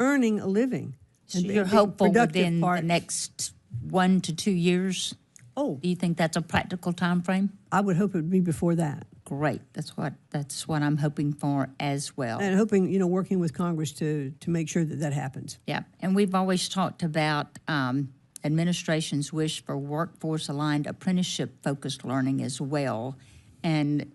S3: earning a living.
S12: So
S3: and
S12: you're
S3: being
S12: hopeful
S3: productive
S12: within the
S3: part.
S12: next 1 to 2 years?
S3: Oh,
S12: Do you think that's a practical time frame?
S3: I would hope it would be before that.
S12: Great. That's what I'm hoping for as well.
S3: And hoping, working with Congress to make sure that that happens.
S12: Yeah, and we've always talked about administration's wish for workforce-aligned apprenticeship-focused learning as well, and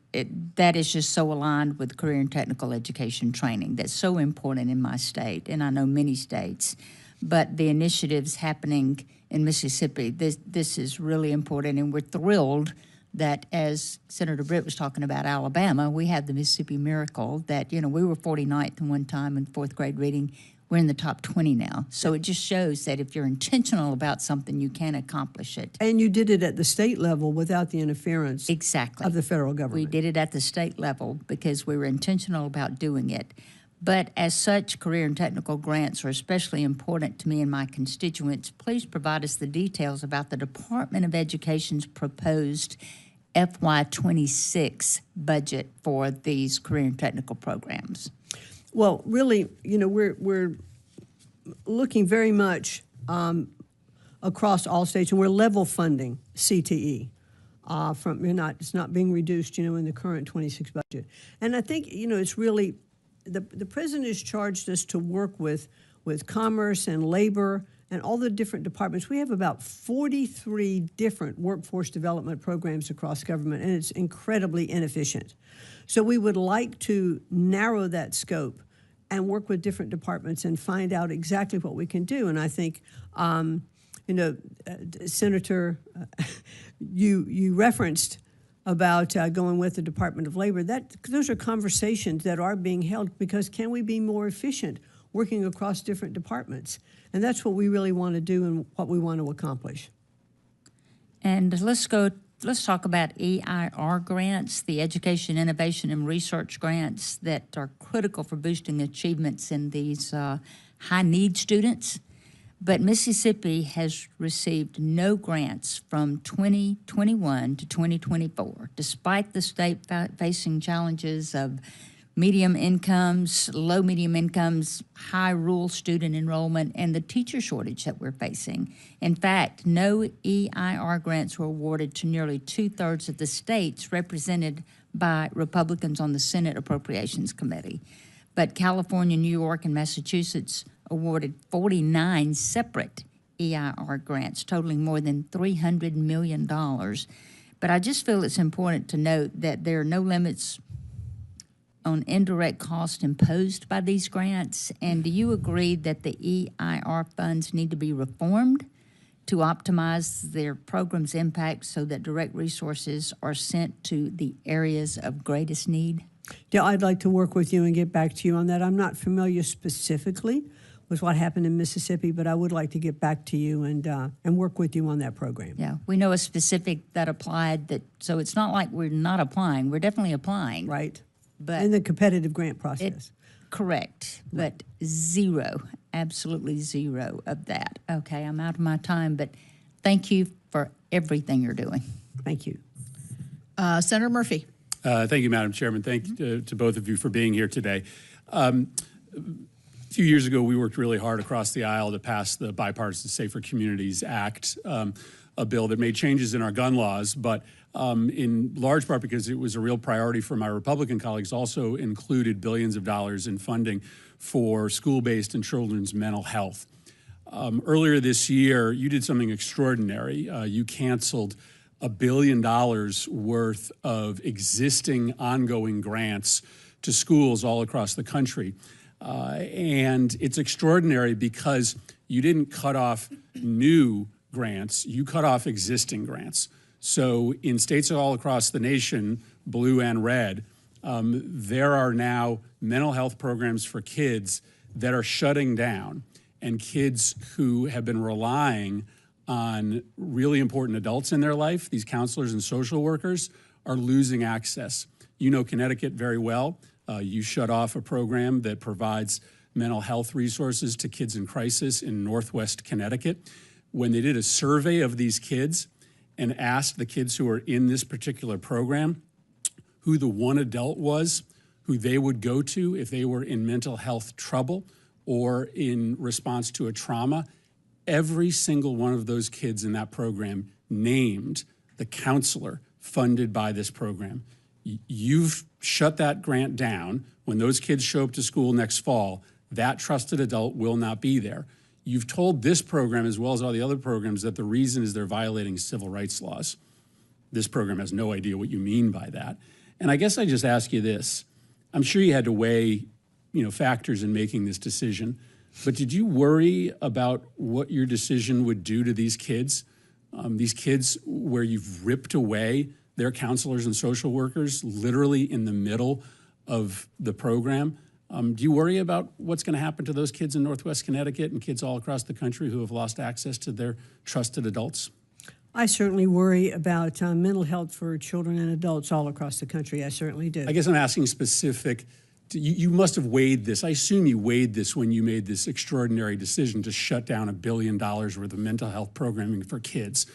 S12: that is just so aligned with career and technical education training. That's so important in my state, and I know many states. But the initiatives happening in Mississippi, this is really important, and we're thrilled that, as Senator Britt was talking about Alabama, we have the Mississippi Miracle that, we were 49th in one time in fourth grade reading. We're in the top 20 now. So it just shows that if you're intentional about something, you can accomplish it.
S3: And you did it at the state level without the interference
S12: Exactly.
S3: of the federal government.
S12: We did it at the state level because we were intentional about doing it. But as such, career and technical grants are especially important to me and my constituents. Please provide us the details about the Department of Education's proposed FY26 budget for these career and technical programs.
S3: Well, really, we're looking very much across all states, and we're level funding CTE. It's not being reduced, in the current 26 budget. And I think, it's really the president has charged us to work with commerce and labor and all the different departments. We have about 43 different workforce development programs across government, and it's incredibly inefficient. So we would like to narrow that scope and work with different departments and find out exactly what we can do. And I think, Senator, you referenced about going with the Department of Labor. Those are conversations that are being held, because can we be more efficient working across different departments? And that's what we really want to do and what we want to accomplish.
S12: And let's talk about EIR grants, the Education, Innovation, and Research grants that are critical for boosting achievements in these high-need students. But Mississippi has received no grants from 2021 to 2024, despite the state facing challenges of medium incomes, low medium incomes, high rural student enrollment, and the teacher shortage that we're facing. In fact, no EIR grants were awarded to nearly 2/3 of the states represented by Republicans on the Senate Appropriations Committee. But California, New York, and Massachusetts awarded 49 separate EIR grants, totaling more than $300 million. But I just feel it's important to note that there are no limits on indirect cost imposed by these grants. And do you agree that the EIR funds need to be reformed to optimize their program's impact so that direct resources are sent to the areas of greatest need?
S3: Yeah, I'd like to work with you and get back to you on that. I'm not familiar specifically with what happened in Mississippi, but I would like to get back to you and work with you on that program.
S12: Yeah, we know a specific that applied, so it's not like we're not applying. We're definitely applying.
S3: Right.
S12: But
S3: in the competitive grant process.
S12: Correct, but zero, absolutely zero of that. Okay, I'm out of my time, but thank you for everything you're doing.
S3: Thank you.
S1: Senator Murphy.
S13: Thank you, Madam Chairman. Thank you to both of you for being here today. A few years ago, we worked really hard across the aisle to pass the Bipartisan Safer Communities Act, a bill that made changes in our gun laws, but in large part because it was a real priority for my Republican colleagues, also included billions of dollars in funding for school-based and children's mental health. Earlier this year, you did something extraordinary. You canceled $1 billion worth of existing ongoing grants to schools all across the country. And it's extraordinary because you didn't cut off new grants, you cut off existing grants. So in states all across the nation, blue and red, there are now mental health programs for kids that are shutting down, and kids who have been relying on really important adults in their life, these counselors and social workers, are losing access. You know Connecticut very well. You shut off a program that provides mental health resources to kids in crisis in Northwest Connecticut. When they did a survey of these kids and asked the kids who are in this particular program who the one adult was who they would go to if they were in mental health trouble or in response to a trauma, every single one of those kids in that program named the counselor funded by this program. You've shut that grant down. When those kids show up to school next fall, that trusted adult will not be there. You've told this program, as well as all the other programs, that the reason is they're violating civil rights laws. This program has no idea what you mean by that. And I guess I just ask you this. I'm sure you had to weigh, factors in making this decision, but did you worry about what your decision would do to these kids where you've ripped away their counselors and social workers literally in the middle of the program? Do you worry about what's going to happen to those kids in Northwest Connecticut and kids all across the country who have lost access to their trusted adults?
S3: I certainly worry about mental health for children and adults all across the country. I certainly do.
S13: I guess I'm asking specific. You must have weighed this. I assume you weighed this when you made this extraordinary decision to shut down $1 billion worth of mental health programming for kids.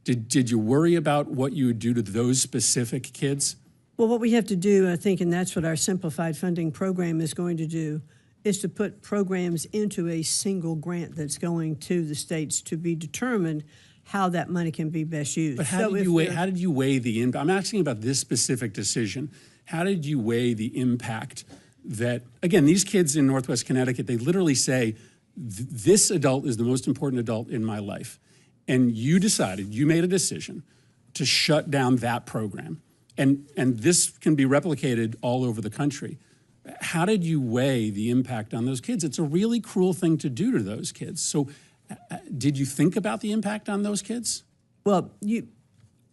S13: Did you worry about what you would do to those specific kids?
S3: Well, what we have to do, I think, and that's what our simplified funding program is going to do, is to put programs into a single grant that's going to the states to be determined how that money can be best used.
S13: But how did you weigh the impact? I'm asking about this specific decision. How did you weigh the impact that, again, these kids in Northwest Connecticut, they literally say, this adult is the most important adult in my life. And you made a decision to shut down that program. And this can be replicated all over the country. how did you weigh the impact on those kids? It's a really cruel thing to do to those kids. So did you think about the impact on those kids?
S3: Well,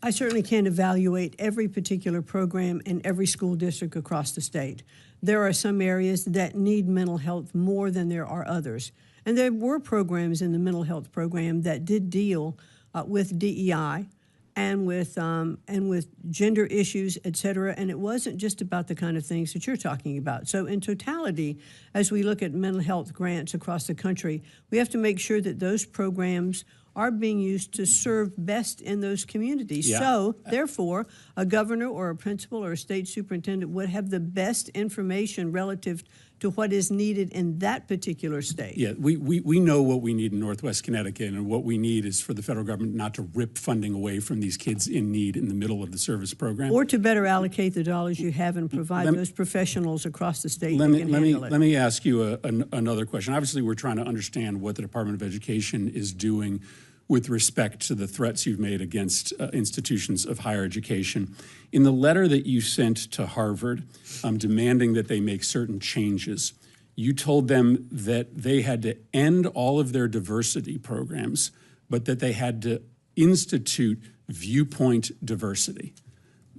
S3: I certainly can't evaluate every particular program in every school district across the state. There are some areas that need mental health more than there are others. And there were programs in the mental health program that did deal with DEI and with gender issues, et cetera. And it wasn't just about the kind of things that you're talking about. So in totality, as we look at mental health grants across the country, we have to make sure that those programs are being used to serve best in those communities.
S13: Yeah.
S3: So, therefore, a governor or a principal or a state superintendent would have the best information relative to what is needed in that particular state.
S13: Yeah, we know what we need in Northwest Connecticut, and what we need is for the federal government not to rip funding away from these kids in need in the middle of the service program.
S3: Or to better allocate the dollars you have and provide those professionals across the state
S13: Let
S3: that can handle it.
S13: me me ask you another question. Obviously, we're trying to understand what the Department of Education is doing with respect to the threats you've made against institutions of higher education. In the letter that you sent to Harvard demanding that they make certain changes, you told them that they had to end all of their diversity programs, but that they had to institute viewpoint diversity.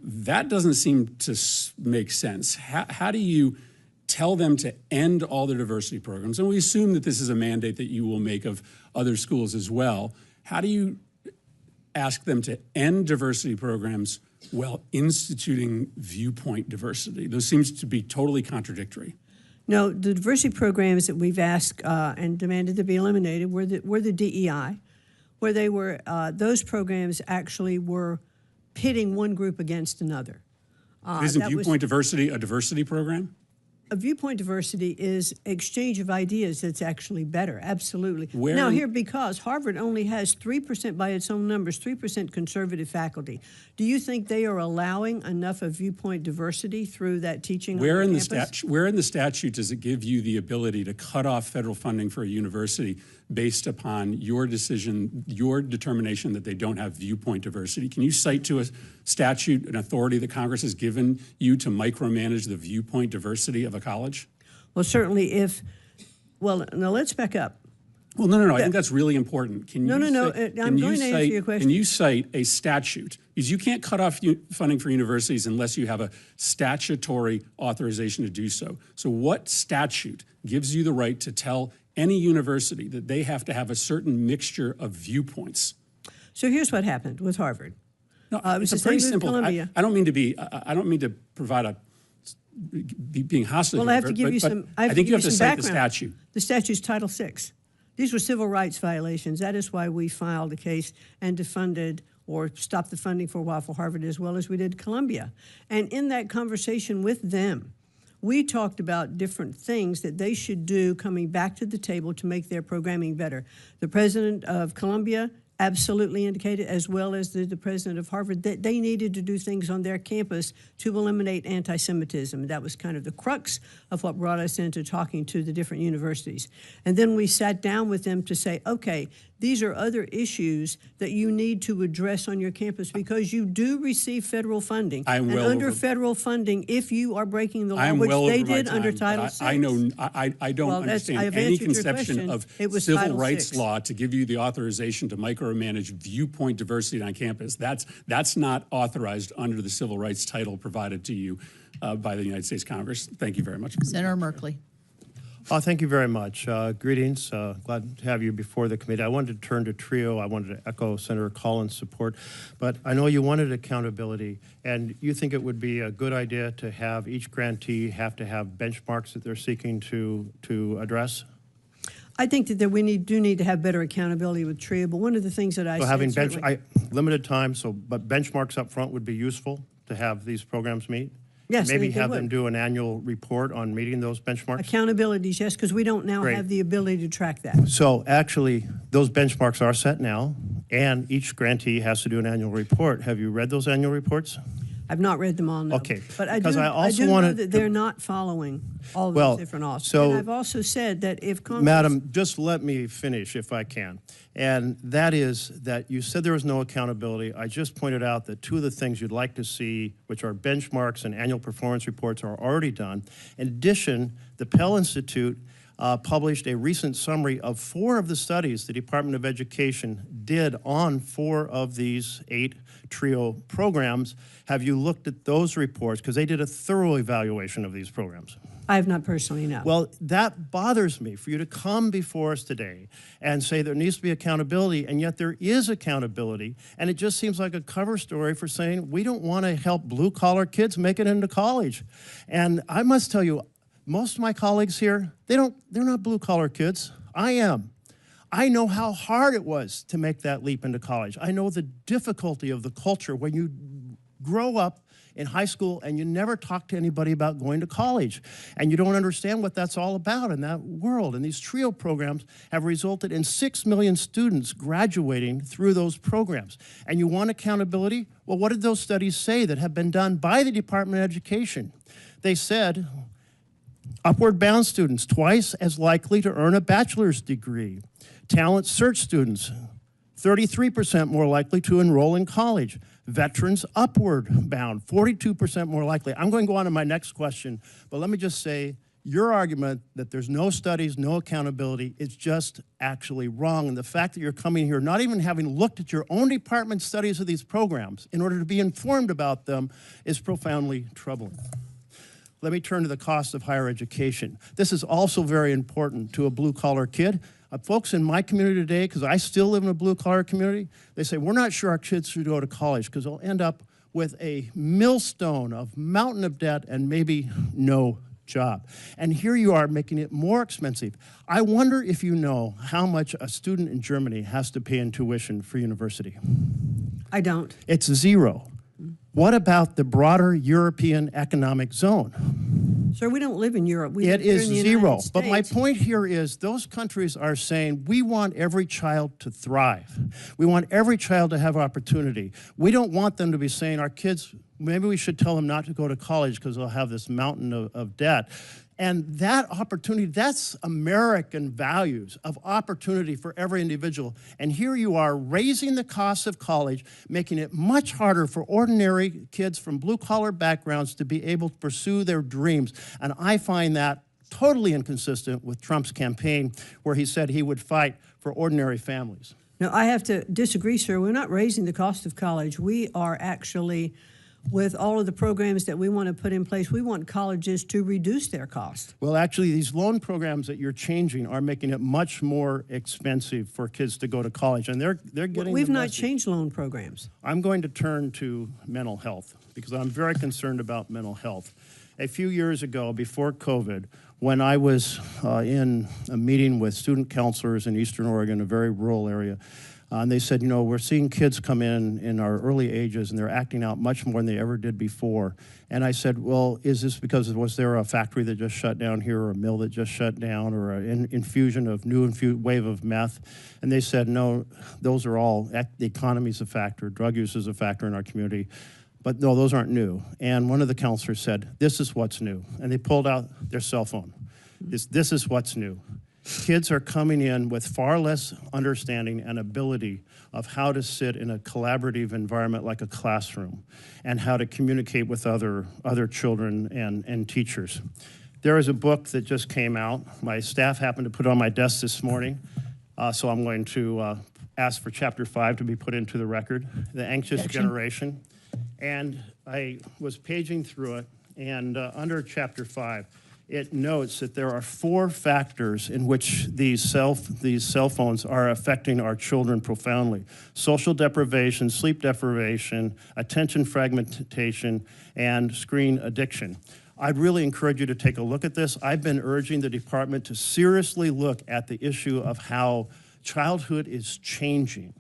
S13: That doesn't seem to make sense. How do you tell them to end all their diversity programs? And we assume that this is a mandate that you will make of other schools as well. How do you ask them to end diversity programs while instituting viewpoint diversity? Those seems to be totally contradictory.
S3: No, the diversity programs that we've asked and demanded to be eliminated were the DEI, where they were, those programs actually were pitting one group against another.
S13: Isn't viewpoint diversity a diversity program?
S3: A viewpoint diversity is exchange of ideas that's actually better, absolutely. Because Harvard only has 3%, by its own numbers, 3% conservative faculty. Do you think they are allowing enough of viewpoint diversity through that teaching on campus?
S13: Where in the statute does it give you the ability to cut off federal funding for a university based upon your decision, your determination that they don't have viewpoint diversity? Can you cite to a statute, an authority that Congress has given you to micromanage the viewpoint diversity of a college?
S3: Well, certainly now let's back up.
S13: Well, no. I think that's really important.
S3: I'm going to answer your question.
S13: Can you cite a statute? Because you can't cut off funding for universities unless you have a statutory authorization to do so. So what statute gives you the right to tell any university that they have to have a certain mixture of viewpoints?
S3: So here's what happened with Harvard.
S13: No, it's pretty simple. I don't mean to provide being hostile.
S3: Well, I have to give you some.
S13: I think you have to cite the
S3: background.
S13: statute.
S3: The statute's Title VI. These were civil rights violations. That is why we filed a case and defunded or stopped the funding for a while for Harvard, as well as we did Columbia. And in that conversation with them, we talked about different things that they should do coming back to the table to make their programming better. The president of Columbia absolutely indicated, as well as the president of Harvard, that they needed to do things on their campus to eliminate anti-Semitism. That was kind of the crux of what brought us into talking to the different universities. And then we sat down with them to say, okay, these are other issues that you need to address on your campus because you do receive federal funding. Under federal funding, if you are breaking the law, which they did under Title VI.
S13: I don't understand any conception of civil rights law to give you the authorization to micromanage viewpoint diversity on campus. That's not authorized under the civil rights title provided to you by the United States Congress. Thank you very much.
S1: Senator Merkley.
S14: Thank you very much. Greetings. Glad to have you before the committee. I wanted to turn to TRIO. I wanted to echo Senator Collins' support, but I know you wanted accountability, and you think it would be a good idea to have each grantee have to have benchmarks that they're seeking to address?
S3: I think that we do need to have better accountability with TRIO, but one of the things that I said...
S14: limited time, but benchmarks up front would be useful to have these programs meet?
S3: Yes,
S14: maybe have them do an annual report on meeting those benchmarks?
S3: Accountabilities, yes, because we don't now have the ability to track that.
S14: So actually, those benchmarks are set now, and each grantee has to do an annual report. Have you read those annual reports?
S3: I've not read them all, no.
S14: Okay,
S3: But I
S14: because
S3: do,
S14: I also
S3: know
S14: wanted
S3: that
S14: to-
S3: they're not following all
S14: Well,
S3: those different officers.
S14: so-
S3: And I've also said that if Congress...
S14: Madam, just let me finish if I can. And that is that you said there was no accountability. I just pointed out that two of the things you'd like to see, which are benchmarks and annual performance reports, are already done. In addition, the Pell Institute published a recent summary of 4 of the studies the Department of Education did on 4 of these 8 TRIO programs. Have you looked at those reports? Because they did a thorough evaluation of these programs.
S3: I have not personally, no.
S14: Well, that bothers me for you to come before us today and say there needs to be accountability, and yet there is accountability, and it just seems like a cover story for saying we don't want to help blue-collar kids make it into college. And I must tell you, most of my colleagues here, they're not blue-collar kids. I am. I know how hard it was to make that leap into college. I know the difficulty of the culture when you grow up in high school and you never talk to anybody about going to college, and you don't understand what that's all about in that world. And these TRIO programs have resulted in 6 million students graduating through those programs. And you want accountability? Well, what did those studies say that have been done by the Department of Education? They said upward bound students twice as likely to earn a bachelor's degree. Talent search students 33% more likely to enroll in college. Veterans upward bound, 42% more likely. I'm going to go on to my next question, but let me just say, your argument that there's no studies, no accountability, is just actually wrong. And the fact that you're coming here not even having looked at your own department studies of these programs in order to be informed about them is profoundly troubling. Let me turn to the cost of higher education. This is also very important to a blue-collar kid. Folks in my community today, because I still live in a blue-collar community, they say, we're not sure our kids should go to college because they'll end up with a millstone of mountain of debt and maybe no job. And here you are making it more expensive. I wonder if you know how much a student in Germany has to pay in tuition for university.
S3: I don't.
S14: It's 0. What about the broader European economic zone?
S3: Sir, we don't live in Europe. We
S14: It
S3: live here
S14: is
S3: in the
S14: 0.
S3: United
S14: But my
S3: States.
S14: point here is those countries are saying we want every child to thrive. We want every child to have opportunity. We don't want them to be saying our kids, maybe we should tell them not to go to college because they'll have this mountain of debt. And that opportunity, that's American values of opportunity for every individual. And here you are raising the cost of college, making it much harder for ordinary kids from blue-collar backgrounds to be able to pursue their dreams. And I find that totally inconsistent with Trump's campaign, where he said he would fight for ordinary families.
S3: No, I have to disagree, sir. We're not raising the cost of college. We are actually, with all of the programs that we want to put in place, we want colleges to reduce their cost.
S14: Well, actually, these loan programs that you're changing are making it much more expensive for kids to go to college, and they're getting
S3: We've
S14: the
S3: not
S14: message.
S3: changed loan programs.
S14: I'm going to turn to mental health because I'm very concerned about mental health. A few years ago, before COVID, when I was in a meeting with student counselors in Eastern Oregon, a very rural area, and they said, you know, we're seeing kids come in our early ages, and they're acting out much more than they ever did before. And I said, well, is this because was there a factory that just shut down here, or a mill that just shut down, or an infusion of wave of meth? And they said, no, those are all, the economy's a factor, drug use is a factor in our community. But no, those aren't new. And one of the counselors said, this is what's new. And they pulled out their cell phone. This is what's new. Kids are coming in with far less understanding and ability of how to sit in a collaborative environment like a classroom and how to communicate with other children and teachers. There is a book that just came out. My staff happened to put it on my desk this morning, so I'm going to ask for Chapter 5 to be put into the record, The Anxious Generation. And I was paging through it, and under Chapter 5, it notes that there are 4 factors in which these cell phones are affecting our children profoundly: social deprivation, sleep deprivation, attention fragmentation, and screen addiction. I'd really encourage you to take a look at this. I've been urging the department to seriously look at the issue of how childhood is changing.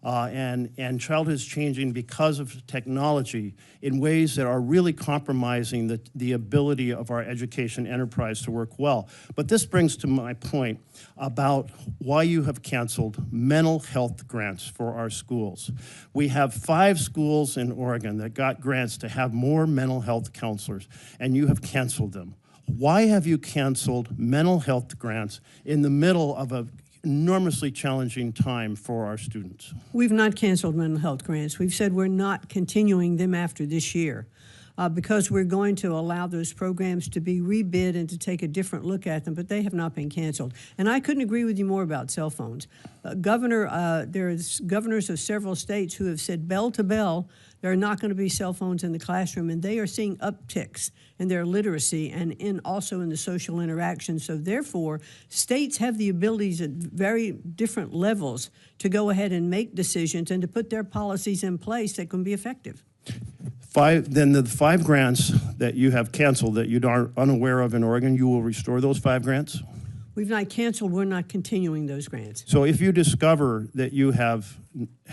S14: And childhood is changing because of technology in ways that are really compromising the ability of our education enterprise to work well. But this brings to my point about why you have canceled mental health grants for our schools. We have 5 schools in Oregon that got grants to have more mental health counselors, and you have canceled them. Why have you canceled mental health grants in the middle of an enormously challenging time for our students?
S3: We've not canceled mental health grants. We've said we're not continuing them after this year because we're going to allow those programs to be rebid and to take a different look at them, but they have not been canceled. And I couldn't agree with you more about cell phones. There's governors of several states who have said bell to bell, there are not going to be cell phones in the classroom, and they are seeing upticks in their literacy and also in the social interaction. So therefore, states have the abilities at very different levels to go ahead and make decisions and to put their policies in place that can be effective.
S14: Then the 5 grants that you have canceled that you are unaware of in Oregon, you will restore those 5 grants?
S3: We've not canceled, we're not continuing those grants.
S14: So if you discover that you have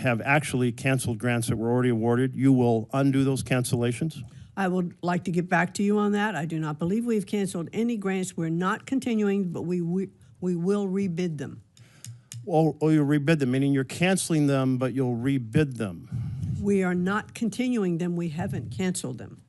S14: actually canceled grants that were already awarded, you will undo those cancellations?
S3: I would like to get back to you on that. I do not believe we've canceled any grants. We're not continuing, but we will rebid them.
S14: Well, you'll rebid them, meaning you're canceling them, but you'll rebid them.
S3: We are not continuing them. We haven't canceled them.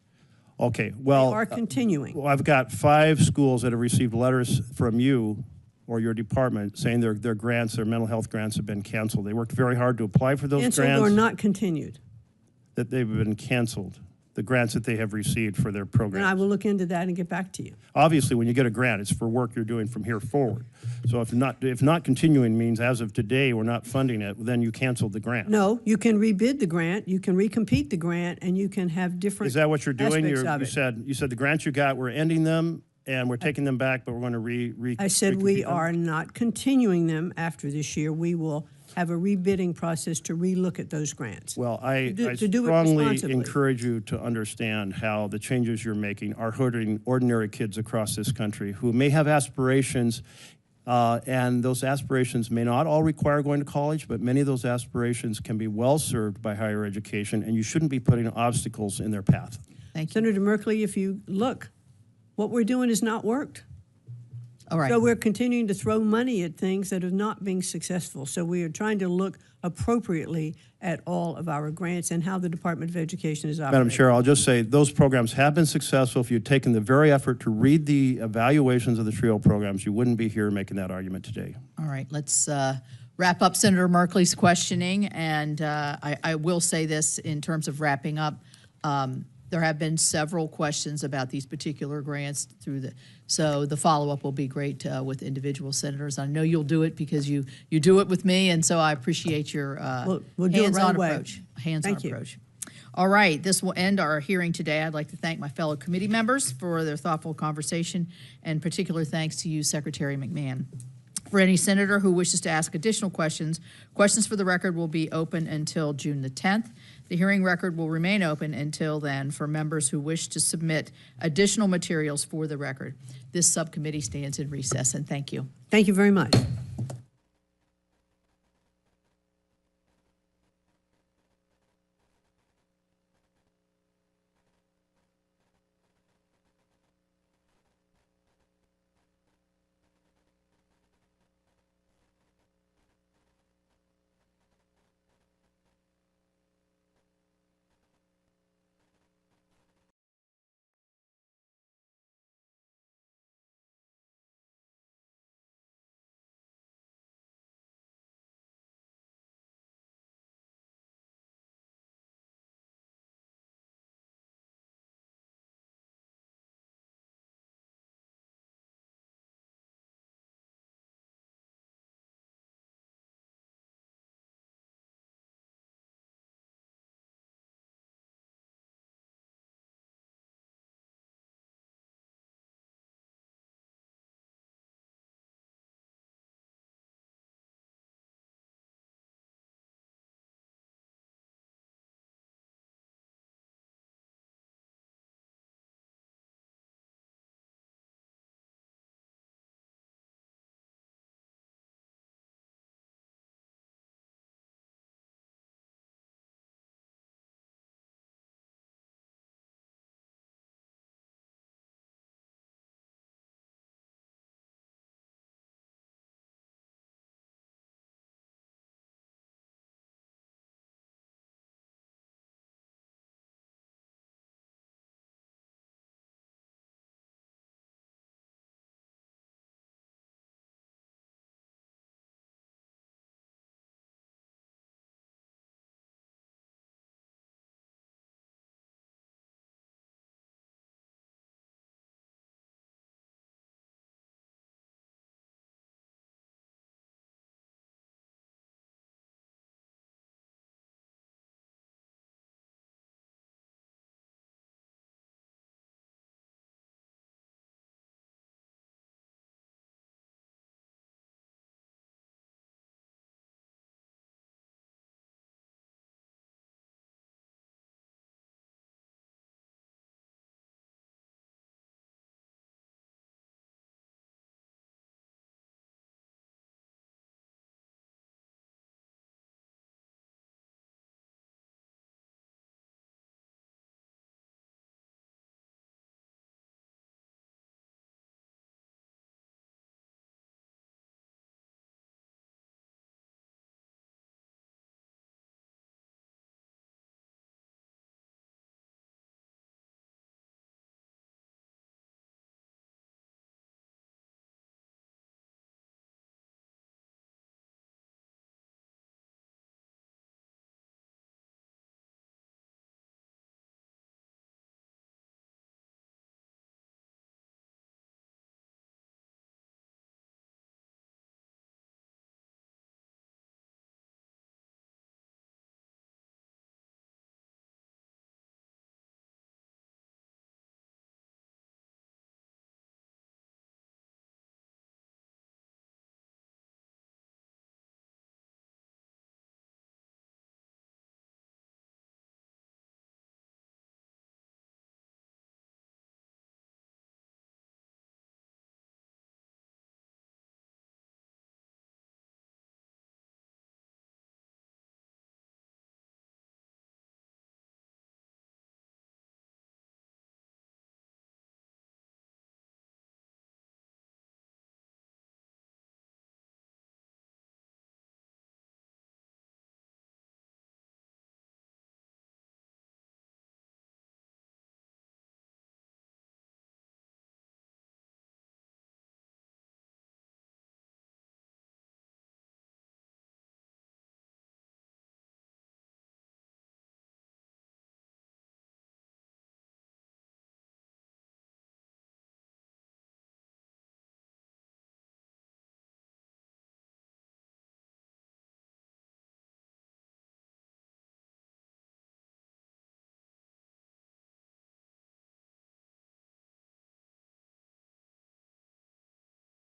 S14: Okay, well,
S3: They are continuing.
S14: well, I've got 5 schools that have received letters from you or your department saying their grants, their mental health grants have been canceled. They worked very hard to apply for those
S3: Canceled
S14: grants.
S3: or not continued.
S14: That they've been canceled, the grants that they have received for their programs.
S3: And I will look into that and get back to you.
S14: Obviously, when you get a grant, it's for work you're doing from here forward. So if not continuing means as of today we're not funding it, then you canceled the grant.
S3: No, you can rebid the grant, you can recompete the grant, and you can have different
S14: Is that what you're doing?
S3: aspects of it.
S14: You said the grants you got, we're ending them and we're taking them back, but we're going to
S3: I said we
S14: recompete them?
S3: are not continuing them after this year. We will have a rebidding process to relook at those grants.
S14: Well, I
S3: to do it
S14: strongly
S3: responsibly.
S14: encourage you to understand how the changes you're making are hurting ordinary kids across this country who may have aspirations, and those aspirations may not all require going to college, but many of those aspirations can be well served by higher education, and you shouldn't be putting obstacles in their path.
S1: Thank you.
S3: Senator Merkley, if you look, what we're doing has not worked.
S1: All right.
S3: So we're continuing to throw money at things that are not being successful. So we are trying to look appropriately at all of our grants and how the Department of Education is operating.
S14: Madam Chair, I'll just say those programs have been successful. If you'd taken the very effort to read the evaluations of the TRIO programs, you wouldn't be here making that argument today.
S1: All right, let's wrap up Senator Merkley's questioning. And I will say this in terms of wrapping up. There have been several questions about these particular grants so the follow-up will be great with individual senators. I know you'll do it because you do it with me, and so I appreciate your
S3: we'll do it
S1: hands-on
S3: right away.
S1: approach. Hands-on
S3: Thank you.
S1: approach. All right, this will end our hearing today. I'd like to thank my fellow committee members for their thoughtful conversation, and particular thanks to you, Secretary McMahon. For any senator who wishes to ask additional questions, questions for the record will be open until June the 10th. The hearing record will remain open until then for members who wish to submit additional materials for the record. This subcommittee stands in recess, and thank you.
S3: Thank you very much.